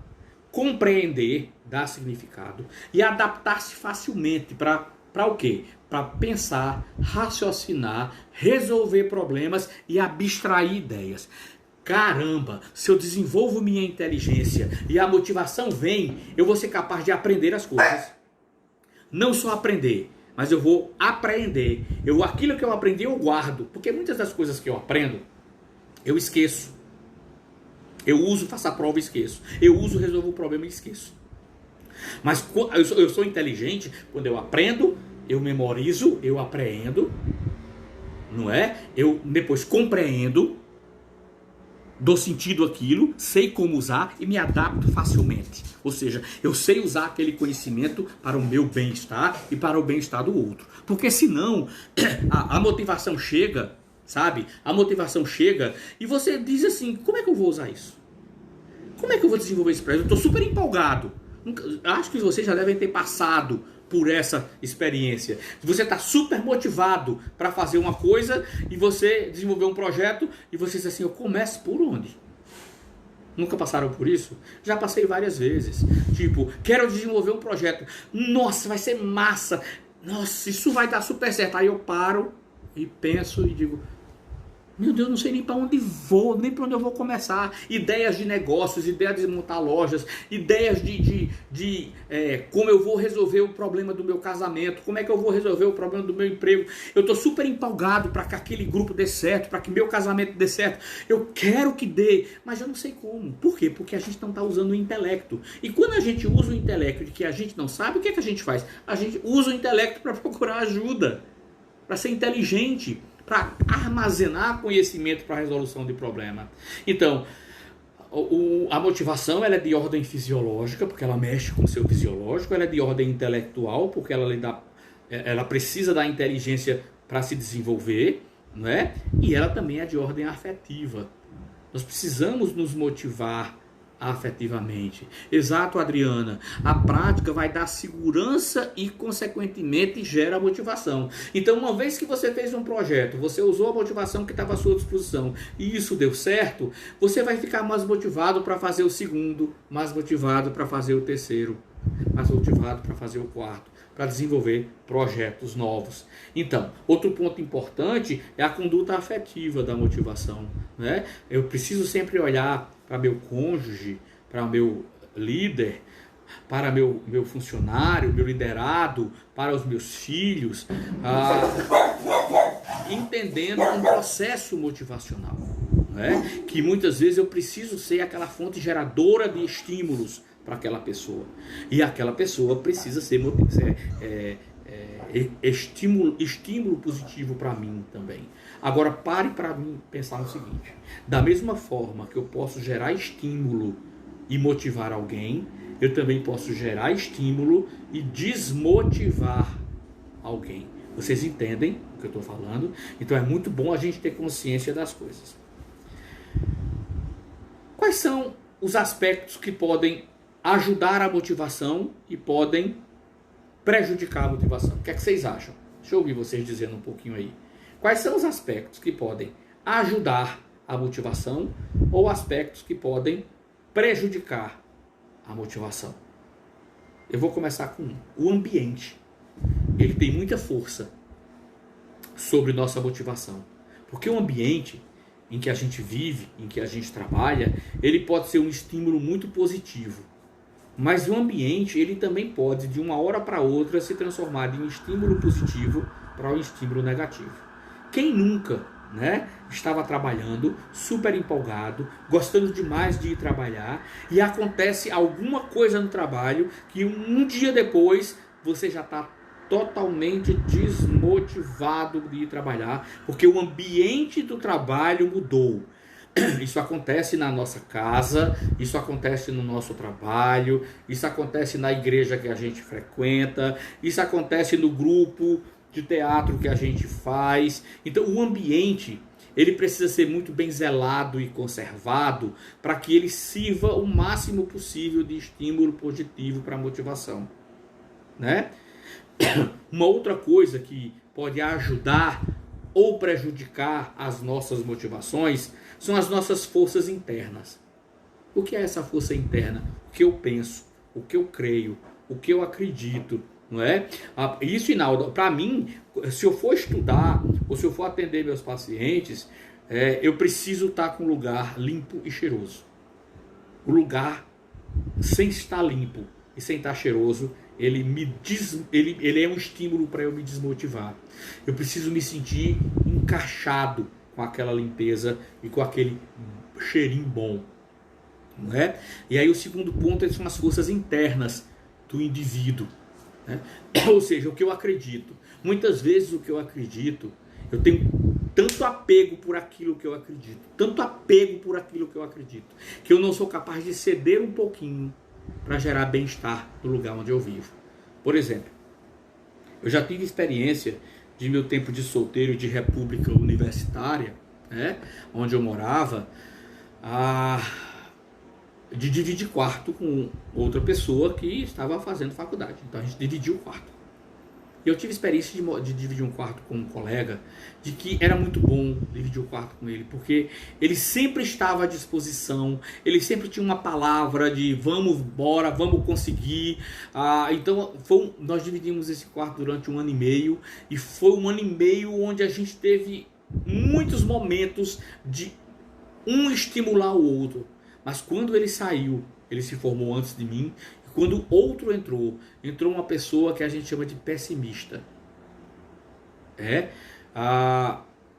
compreender, dar significado e adaptar-se facilmente para o quê? Para pensar, raciocinar, resolver problemas e abstrair ideias. Caramba, se eu desenvolvo minha inteligência e a motivação vem, eu vou ser capaz de aprender as coisas. Não só aprender, mas eu vou apreender. Aquilo que eu aprendi eu guardo, porque muitas das coisas que eu aprendo, eu esqueço. Eu uso, faço a prova e esqueço. Eu uso, resolvo o problema e esqueço. Mas eu sou inteligente quando eu aprendo, eu memorizo, eu apreendo, não é? Eu depois compreendo, dou sentido àquilo, sei como usar e me adapto facilmente. Ou seja, eu sei usar aquele conhecimento para o meu bem-estar e para o bem-estar do outro. Porque senão a motivação chega, sabe? A motivação chega e você diz assim, como é que eu vou usar isso? Como é que eu vou desenvolver esse projeto? Eu estou super empolgado. Acho que vocês já devem ter passado por essa experiência. Você está super motivado para fazer uma coisa e você desenvolveu um projeto e você diz assim, eu começo por onde? Nunca passaram por isso? Já passei várias vezes. Tipo, quero desenvolver um projeto. Nossa, vai ser massa. nossa, isso vai dar super certo. Aí eu paro e penso e digo, meu Deus, não sei nem para onde vou, nem para onde eu vou começar. Ideias de negócios, ideias de montar lojas, ideias de como eu vou resolver o problema do meu casamento, como é que eu vou resolver o problema do meu emprego. Eu estou super empolgado para que aquele grupo dê certo, para que meu casamento dê certo. Eu quero que dê, mas eu não sei como. Por quê? Porque a gente não está usando o intelecto. E quando a gente usa o intelecto de que a gente não sabe, o que é que a gente faz? A gente usa o intelecto para procurar ajuda, para ser inteligente, para armazenar conhecimento para a resolução de problema. Então, a motivação ela é de ordem fisiológica, porque ela mexe com o seu fisiológico, ela é de ordem intelectual, porque ela precisa da inteligência para se desenvolver, não é? E ela também é de ordem afetiva. Nós precisamos nos motivar afetivamente. Exato, Adriana. A prática vai dar segurança e, consequentemente, gera motivação. Então, uma vez que você fez um projeto, você usou a motivação que estava à sua disposição e isso deu certo, você vai ficar mais motivado para fazer o segundo, mais motivado para fazer o terceiro, mais motivado para fazer o quarto, para desenvolver projetos novos. Então, outro ponto importante é a conduta afetiva da motivação, né? Eu preciso sempre olhar para meu cônjuge, para o meu líder, para meu funcionário, meu liderado, para os meus filhos, entendendo um processo motivacional, né? Que muitas vezes eu preciso ser aquela fonte geradora de estímulos para aquela pessoa. E aquela pessoa precisa ser estímulo positivo para mim também. Agora pare para mim pensar no seguinte: da mesma forma que eu posso gerar estímulo e motivar alguém, eu também posso gerar estímulo e desmotivar alguém. Vocês entendem o que eu estou falando? Então é muito bom a gente ter consciência das coisas. Quais são os aspectos que podem ajudar a motivação e podem prejudicar a motivação? O que é que vocês acham? Deixa eu ouvir vocês dizendo um pouquinho aí. Quais são os aspectos que podem ajudar a motivação ou aspectos que podem prejudicar a motivação? Eu vou começar com o ambiente. Ele tem muita força sobre nossa motivação. Porque o ambiente em que a gente vive, em que a gente trabalha, ele pode ser um estímulo muito positivo. Mas o ambiente, ele também pode, de uma hora para outra, se transformar de um estímulo positivo para um estímulo negativo. Quem nunca, né, estava trabalhando, super empolgado, gostando demais de ir trabalhar, e acontece alguma coisa no trabalho que um dia depois você já está totalmente desmotivado de ir trabalhar, porque o ambiente do trabalho mudou. Isso acontece na nossa casa, isso acontece no nosso trabalho, isso acontece na igreja que a gente frequenta, isso acontece no grupo de teatro que a gente faz. Então o ambiente, ele precisa ser muito bem zelado e conservado para que ele sirva o máximo possível de estímulo positivo para a motivação, né? Uma outra coisa que pode ajudar ou prejudicar as nossas motivações são as nossas forças internas. O que é essa força interna? O que eu penso, o que eu creio, o que eu acredito, não é? Isso, Inaldo, para mim, se eu for estudar ou se eu for atender meus pacientes, eu preciso estar com um lugar limpo e cheiroso. O lugar sem estar limpo e sem estar cheiroso, ele é um estímulo para eu me desmotivar. Eu preciso me sentir encaixado com aquela limpeza e com aquele cheirinho bom, não é? E aí o segundo ponto são as forças internas do indivíduo, né? Ou seja, o que eu acredito. Muitas vezes o que eu acredito, eu tenho tanto apego por aquilo que eu acredito, que eu não sou capaz de ceder um pouquinho para gerar bem-estar no lugar onde eu vivo. Por exemplo, eu já tive experiência de meu tempo de solteiro e de república universitária, né, onde eu morava, de dividir quarto com outra pessoa que estava fazendo faculdade. Então a gente dividiu o quarto. E eu tive experiência de dividir um quarto com um colega, de que era muito bom dividir o quarto com ele, porque ele sempre estava à disposição, ele sempre tinha uma palavra de vamos embora, vamos conseguir. Então nós dividimos esse quarto durante 1 ano e meio, e foi 1 ano e meio onde a gente teve muitos momentos de um estimular o outro. Mas quando ele saiu, ele se formou antes de mim, e quando o outro entrou uma pessoa que a gente chama de pessimista.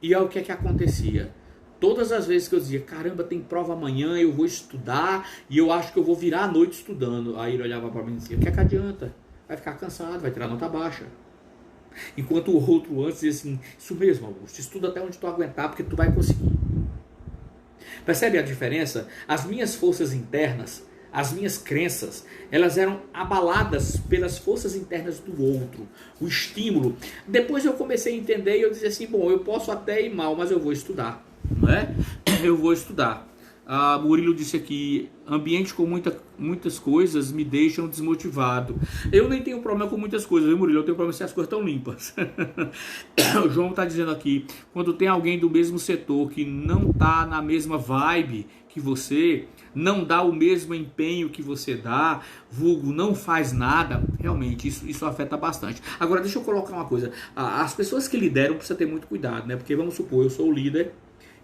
E aí o que é que acontecia? Todas as vezes que eu dizia, caramba, tem prova amanhã, eu vou estudar, e eu acho que eu vou virar a noite estudando. Aí ele olhava para mim e dizia, o que é que adianta? Vai ficar cansado, vai tirar nota baixa. Enquanto o outro antes dizia assim, isso mesmo, Augusto, estuda até onde tu aguentar, porque tu vai conseguir. Percebe a diferença? As minhas forças internas, as minhas crenças, elas eram abaladas pelas forças internas do outro, o estímulo. Depois eu comecei a entender e eu dizia assim, bom, eu posso até ir mal, mas eu vou estudar, não é? Eu vou estudar. Murilo disse aqui, ambiente com muitas coisas me deixam desmotivado. Eu nem tenho problema com muitas coisas, viu, Murilo? Eu tenho problema se as coisas estão limpas. O João está dizendo aqui, quando tem alguém do mesmo setor que não está na mesma vibe que você, não dá o mesmo empenho que você dá, vulgo, não faz nada, realmente isso afeta bastante. Agora deixa eu colocar uma coisa, as pessoas que lideram precisam ter muito cuidado, né? Porque vamos supor, eu sou o líder.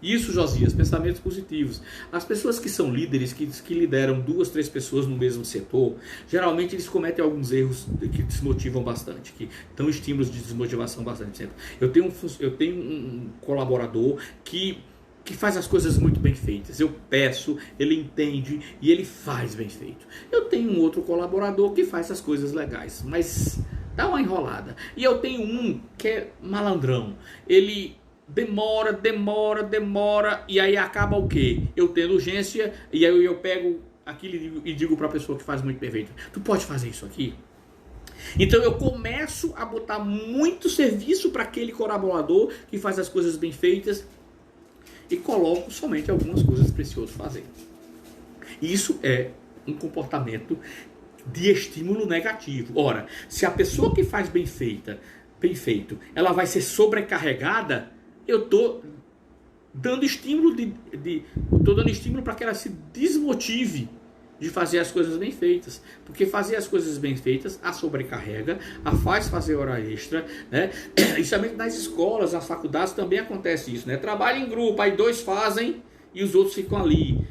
Isso, Josias, pensamentos positivos. As pessoas que são líderes, que lideram 2, 3 pessoas no mesmo setor, geralmente eles cometem alguns erros que desmotivam bastante, que dão estímulos de desmotivação bastante sempre. Eu tenho um colaborador que faz as coisas muito bem feitas. Eu peço, ele entende e ele faz bem feito. Eu tenho um outro colaborador que faz as coisas legais, mas dá uma enrolada. E eu tenho um que é malandrão. Ele demora, e aí acaba o quê? Eu tendo urgência, e aí eu pego aquilo e digo para a pessoa que faz muito perfeito, tu pode fazer isso aqui? Então eu começo a botar muito serviço para aquele colaborador que faz as coisas bem feitas e coloco somente algumas coisas para esse outro fazer. Isso é um comportamento de estímulo negativo. Ora, se a pessoa que faz bem feito, ela vai ser sobrecarregada, eu estou dando estímulo para que ela se desmotive de fazer as coisas bem feitas, porque fazer as coisas bem feitas a sobrecarrega, a faz fazer hora extra, né? E somente nas escolas, nas faculdades também acontece isso, né? Trabalho em grupo, aí 2 fazem e os outros ficam ali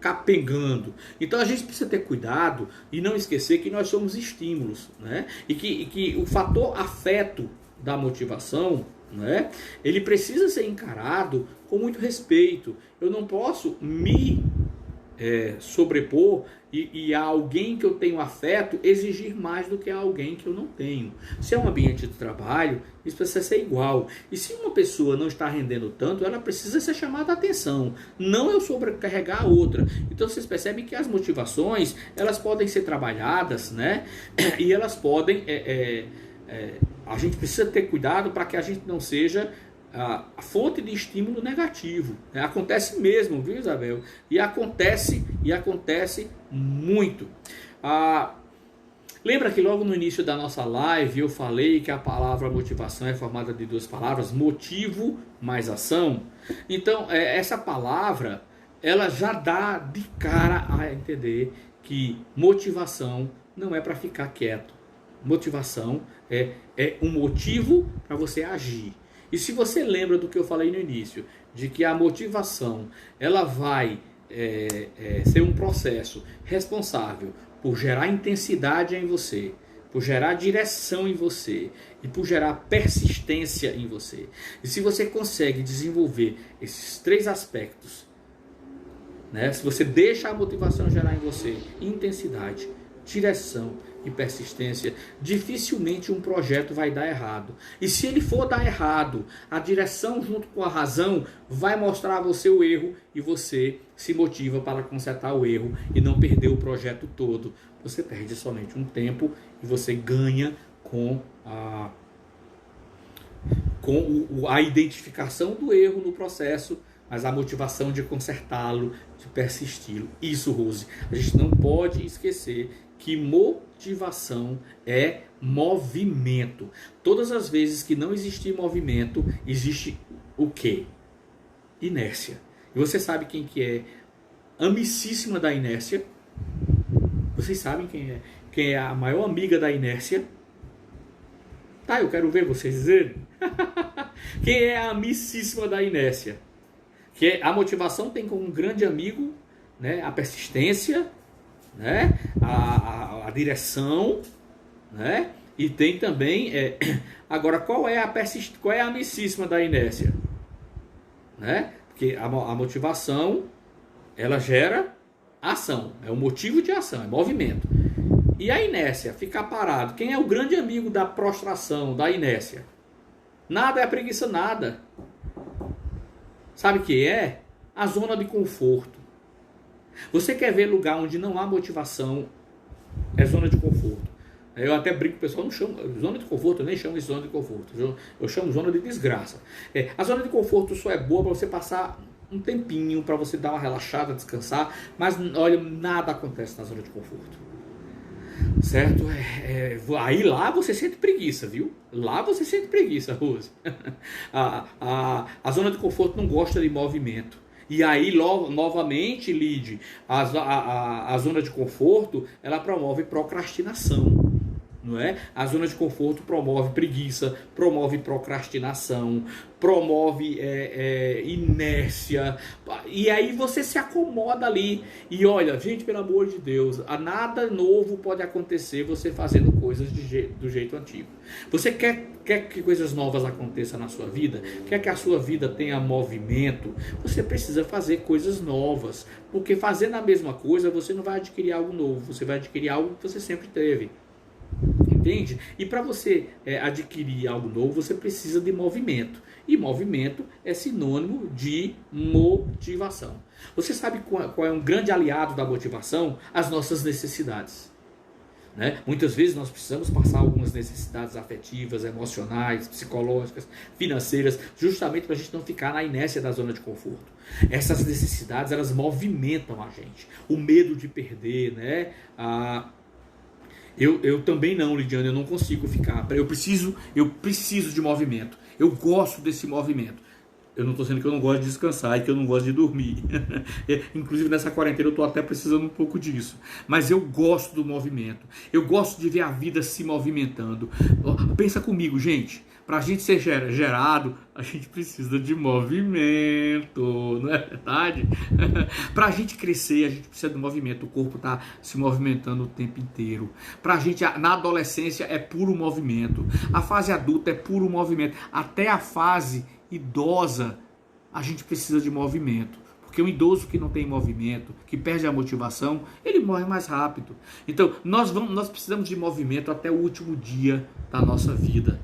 capengando. Então a gente precisa ter cuidado e não esquecer que nós somos estímulos, né? E que o fator afeto da motivação, né, ele precisa ser encarado com muito respeito. Eu não posso me sobrepor e a alguém que eu tenho afeto exigir mais do que a alguém que eu não tenho. Se é um ambiente de trabalho, isso precisa ser igual. E se uma pessoa não está rendendo tanto, ela precisa ser chamada a atenção. Não eu sobrecarregar a outra. Então vocês percebem que as motivações, elas podem ser trabalhadas, né? E elas podem... a gente precisa ter cuidado para que a gente não seja a fonte de estímulo negativo. Acontece mesmo, viu, Isabel? E acontece muito. Lembra que logo no início da nossa live eu falei que a palavra motivação é formada de 2 palavras, motivo mais ação? Então, essa palavra, ela já dá de cara a entender que motivação não é para ficar quieto. Motivação é um motivo para você agir. E se você lembra do que eu falei no início, de que a motivação ela vai ser um processo responsável por gerar intensidade em você, por gerar direção em você e por gerar persistência em você. E se você consegue desenvolver esses 3 aspectos, né? Se você deixa a motivação gerar em você intensidade, direção e persistência, dificilmente um projeto vai dar errado. E se ele for dar errado, a direção junto com a razão vai mostrar a você o erro e você se motiva para consertar o erro e não perder o projeto todo. Você perde somente um tempo e você ganha com a identificação do erro no processo, mas a motivação de consertá-lo, de persisti-lo. Isso, Rose, a gente não pode esquecer que motivação é movimento. Todas as vezes que não existir movimento, existe o quê? Inércia. E você sabe quem que é amicíssima da inércia? Vocês sabem quem é a maior amiga da inércia? Tá, eu quero ver vocês dizerem. Quem é a amicíssima da inércia? Que a motivação tem como um grande amigo, né, a persistência, né, a direção, né, e tem também... Agora, qual é a amicíssima da inércia? Né? Porque a motivação, ela gera ação, é o motivo de ação, é movimento. E a inércia, ficar parado. Quem é o grande amigo da prostração, da inércia? Nada é preguiça, nada. Sabe o que é? A zona de conforto. Você quer ver lugar onde não há motivação, é zona de conforto. Eu até brinco, o pessoal não chama zona de conforto, eu nem chamo de zona de conforto, eu chamo zona de desgraça. A zona de conforto só é boa para você passar um tempinho, para você dar uma relaxada, descansar, mas olha, nada acontece na zona de conforto. Certo? Aí lá você sente preguiça, viu? Lá você sente preguiça, Rose. A zona de conforto não gosta de movimento. E aí, novamente, Lide, a zona de conforto, ela promove procrastinação. Não é? A zona de conforto promove preguiça, promove procrastinação, promove inércia, e aí você se acomoda ali, e olha, gente, pelo amor de Deus, nada novo pode acontecer você fazendo coisas do jeito antigo. Você quer que coisas novas aconteçam na sua vida? Quer que a sua vida tenha movimento? Você precisa fazer coisas novas, porque fazendo a mesma coisa, você não vai adquirir algo novo, você vai adquirir algo que você sempre teve. Entende? E para você adquirir algo novo, você precisa de movimento. E movimento é sinônimo de motivação. Você sabe qual é um grande aliado da motivação? As nossas necessidades. Né? Muitas vezes nós precisamos passar algumas necessidades afetivas, emocionais, psicológicas, financeiras, justamente para a gente não ficar na inércia da zona de conforto. Essas necessidades, elas movimentam a gente. O medo de perder, né? Eu também não, Lidiane, eu não consigo ficar. Eu preciso de movimento. Eu gosto desse movimento. Eu não estou dizendo que eu não gosto de descansar e que eu não gosto de dormir. Inclusive nessa quarentena eu estou até precisando um pouco disso. Mas eu gosto do movimento. Eu gosto de ver a vida se movimentando. Pensa comigo, gente. Para a gente ser gerado, a gente precisa de movimento, não é verdade? Para a gente crescer, a gente precisa de movimento. O corpo está se movimentando o tempo inteiro. Para a gente, na adolescência, é puro movimento. A fase adulta é puro movimento. Até a fase idosa, a gente precisa de movimento. Porque um idoso que não tem movimento, que perde a motivação, ele morre mais rápido. Então, nós precisamos de movimento até o último dia da nossa vida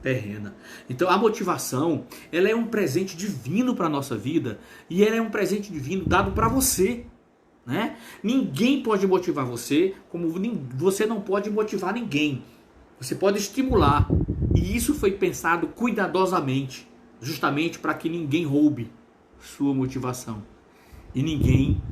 terrena. Então a motivação, ela é um presente divino para a nossa vida, e ela é um presente divino dado para você, né? Ninguém pode motivar você, como você não pode motivar ninguém. Você pode estimular, e isso foi pensado cuidadosamente, justamente para que ninguém roube sua motivação e ninguém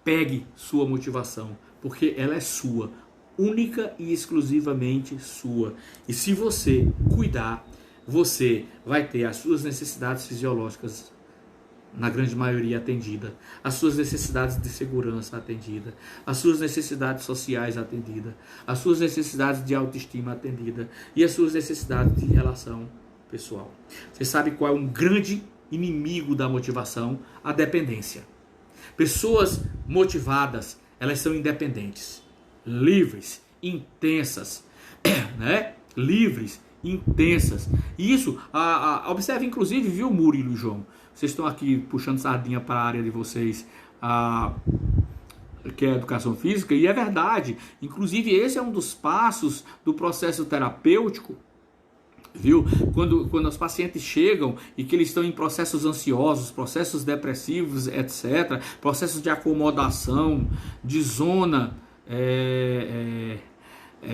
pegue sua motivação, porque ela é sua, única e exclusivamente sua. E se você cuidar, você vai ter as suas necessidades fisiológicas, na grande maioria, atendida, as suas necessidades de segurança atendida, as suas necessidades sociais atendida, as suas necessidades de autoestima atendida e as suas necessidades de relação pessoal. Você sabe qual é um grande inimigo da motivação? A dependência. Pessoas motivadas, elas são independentes, livres, intensas, né? Livres, intensas. E isso, observe inclusive, viu, Murilo e João? Vocês estão aqui puxando sardinha para a área de vocês, que é a educação física, e é verdade. Inclusive, esse é um dos passos do processo terapêutico, viu? Quando os pacientes chegam e que eles estão em processos ansiosos, processos depressivos, etc., processos de acomodação, de zona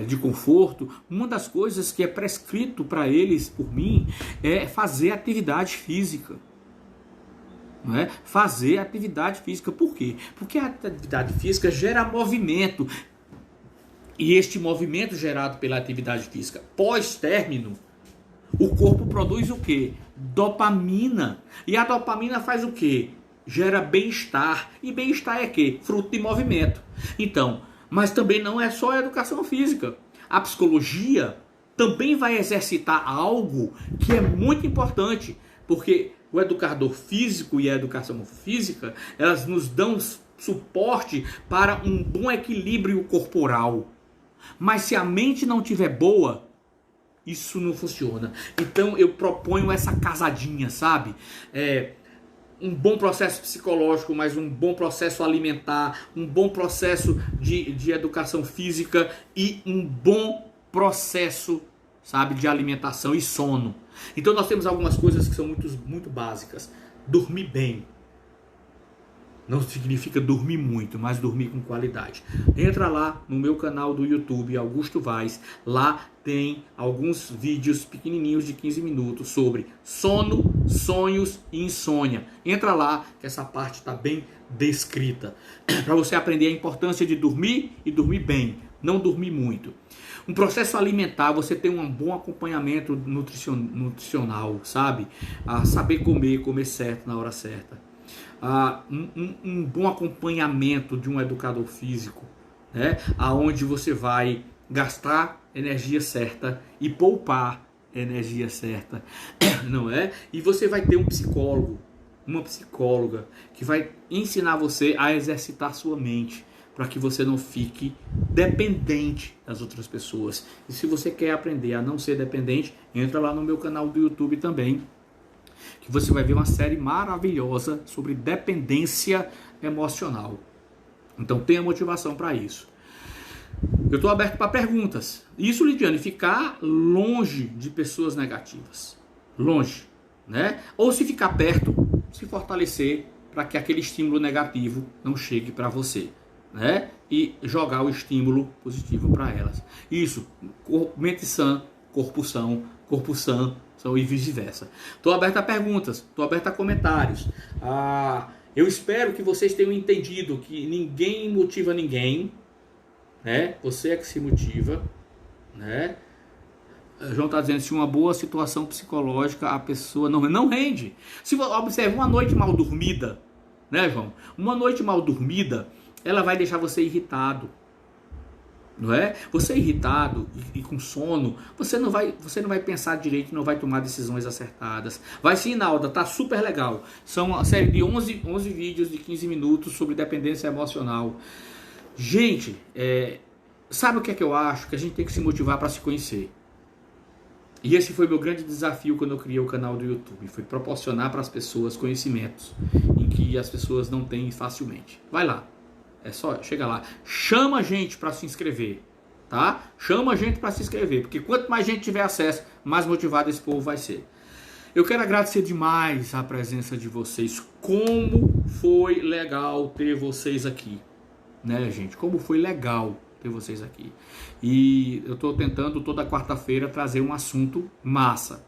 de conforto, uma das coisas que é prescrito para eles, por mim, é fazer atividade física. não é? Fazer atividade física. Por quê? Porque a atividade física gera movimento. E este movimento gerado pela atividade física pós-término, o corpo produz o quê? Dopamina. E a dopamina faz o quê? Gera bem-estar. E bem-estar é quê? Fruto de movimento. Então, mas também não é só a educação física. A psicologia também vai exercitar algo que é muito importante. Porque o educador físico e a educação física, elas nos dão suporte para um bom equilíbrio corporal. Mas se a mente não estiver boa, isso não funciona. Então eu proponho essa casadinha, sabe? Um bom processo psicológico, mas um bom processo alimentar, um bom processo de educação física e um bom processo, sabe, de alimentação e sono. Então nós temos algumas coisas que são muito básicas. Dormir bem. Não significa dormir muito, mas dormir com qualidade. Entra lá no meu canal do YouTube, Augusto Vaz. Lá tem alguns vídeos pequenininhos de 15 minutos sobre sono, sonhos e insônia. Entra lá que essa parte está bem descrita. Para você aprender a importância de dormir e dormir bem. Não dormir muito. Um processo alimentar, você tem um bom acompanhamento nutricional, sabe? Saber comer certo na hora certa. Um bom acompanhamento de um educador físico, né? Aonde você vai gastar energia certa e poupar energia certa, não é? E você vai ter um psicólogo, uma psicóloga que vai ensinar você a exercitar sua mente para que você não fique dependente das outras pessoas. E se você quer aprender a não ser dependente, entra lá no meu canal do YouTube também, que você vai ver uma série maravilhosa sobre dependência emocional. Então tenha motivação para isso. Eu estou aberto para perguntas. Isso, Lidiane, ficar longe de pessoas negativas. Longe, né? Ou se ficar perto, se fortalecer para que aquele estímulo negativo não chegue para você, né? E jogar o estímulo positivo para elas. Isso, mente sã, corpo são e vice-versa. Estou aberto a perguntas, estou aberto a comentários. Eu espero que vocês tenham entendido que ninguém motiva ninguém, né? Você é que se motiva, né? João está dizendo, se uma boa situação psicológica, a pessoa não rende. Se você observa uma noite mal dormida, né, João? Uma noite mal dormida, ela vai deixar você irritado. Não é? Você irritado e com sono, você não vai pensar direito, não vai tomar decisões acertadas. Vai sim, Nalda, tá super legal. São uma série de 11 vídeos de 15 minutos sobre dependência emocional. Gente, sabe o que é que eu acho? Que a gente tem que se motivar para se conhecer. E esse foi meu grande desafio quando eu criei o canal do YouTube. Foi proporcionar para as pessoas conhecimentos em que as pessoas não têm facilmente. Vai lá. É só, chega lá, chama a gente para se inscrever, tá? Chama a gente para se inscrever, porque quanto mais gente tiver acesso, mais motivado esse povo vai ser. Eu quero agradecer demais a presença de vocês. Como foi legal ter vocês aqui, né, gente? Como foi legal ter vocês aqui. E eu estou tentando toda quarta-feira trazer um assunto massa,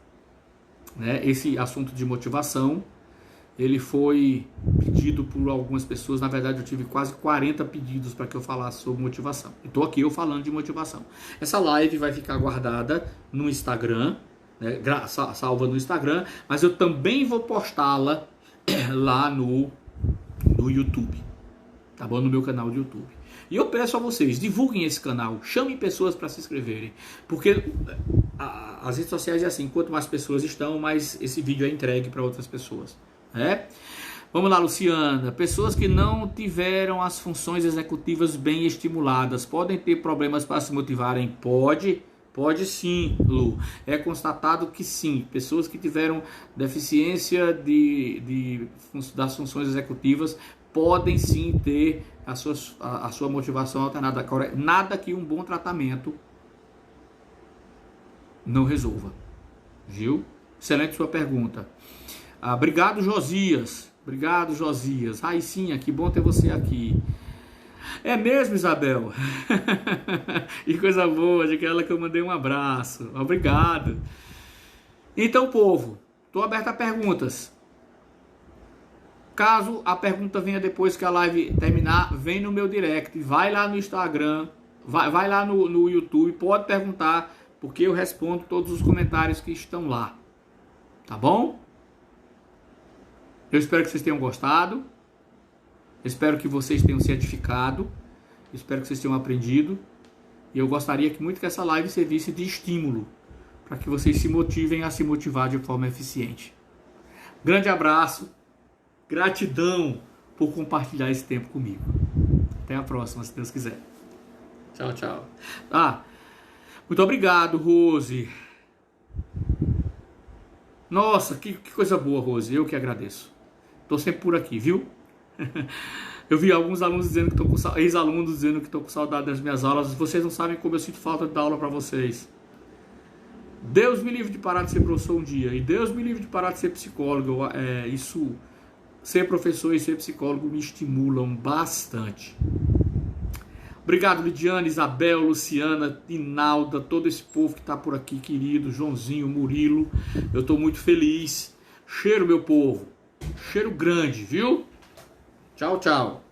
né? Esse assunto de motivação, ele foi pedido por algumas pessoas. Na verdade, eu tive quase 40 pedidos para que eu falasse sobre motivação. E estou aqui eu falando de motivação. Essa live vai ficar guardada no Instagram, né, salva no Instagram, mas eu também vou postá-la lá no YouTube, tá bom? No meu canal do YouTube. E eu peço a vocês, divulguem esse canal, chamem pessoas para se inscreverem, porque as redes sociais é assim, quanto mais pessoas estão, mais esse vídeo é entregue para outras pessoas. Vamos lá, Luciana. Pessoas que não tiveram as funções executivas bem estimuladas podem ter problemas para se motivarem? Pode sim, Lu. É constatado que sim. Pessoas que tiveram deficiência das funções executivas podem sim ter a sua motivação alternada. Nada que um bom tratamento não resolva. Viu? Excelente sua pergunta. Obrigado, Josias. Obrigado, Josias. Ai, sim, que bom ter você aqui. É mesmo, Isabel? Que coisa boa, de aquela que eu mandei um abraço. Obrigado. Então, povo, estou aberto a perguntas. Caso a pergunta venha depois que a live terminar, vem no meu direct, vai lá no Instagram, vai lá no YouTube, pode perguntar, porque eu respondo todos os comentários que estão lá. Tá bom? Eu espero que vocês tenham gostado. Espero que vocês tenham se edificado. Espero que vocês tenham aprendido. E eu gostaria muito que essa live servisse de estímulo para que vocês se motivem a se motivar de forma eficiente. Grande abraço. Gratidão por compartilhar esse tempo comigo. Até a próxima, se Deus quiser. Tchau, tchau. Muito obrigado, Rose. Nossa, que coisa boa, Rose. Eu que agradeço. Estou sempre por aqui, viu? Eu vi alguns alunos dizendo que estão com ex-alunos dizendo que estão com saudade das minhas aulas. Vocês não sabem como eu sinto falta de dar aula para vocês. Deus me livre de parar de ser professor um dia. E Deus me livre de parar de ser psicólogo. Ser professor e ser psicólogo me estimulam bastante. Obrigado, Lidiane, Isabel, Luciana, Inalda, todo esse povo que está por aqui, querido, Joãozinho, Murilo. Eu estou muito feliz. Cheiro, meu povo. Cheiro grande, viu? Tchau, tchau.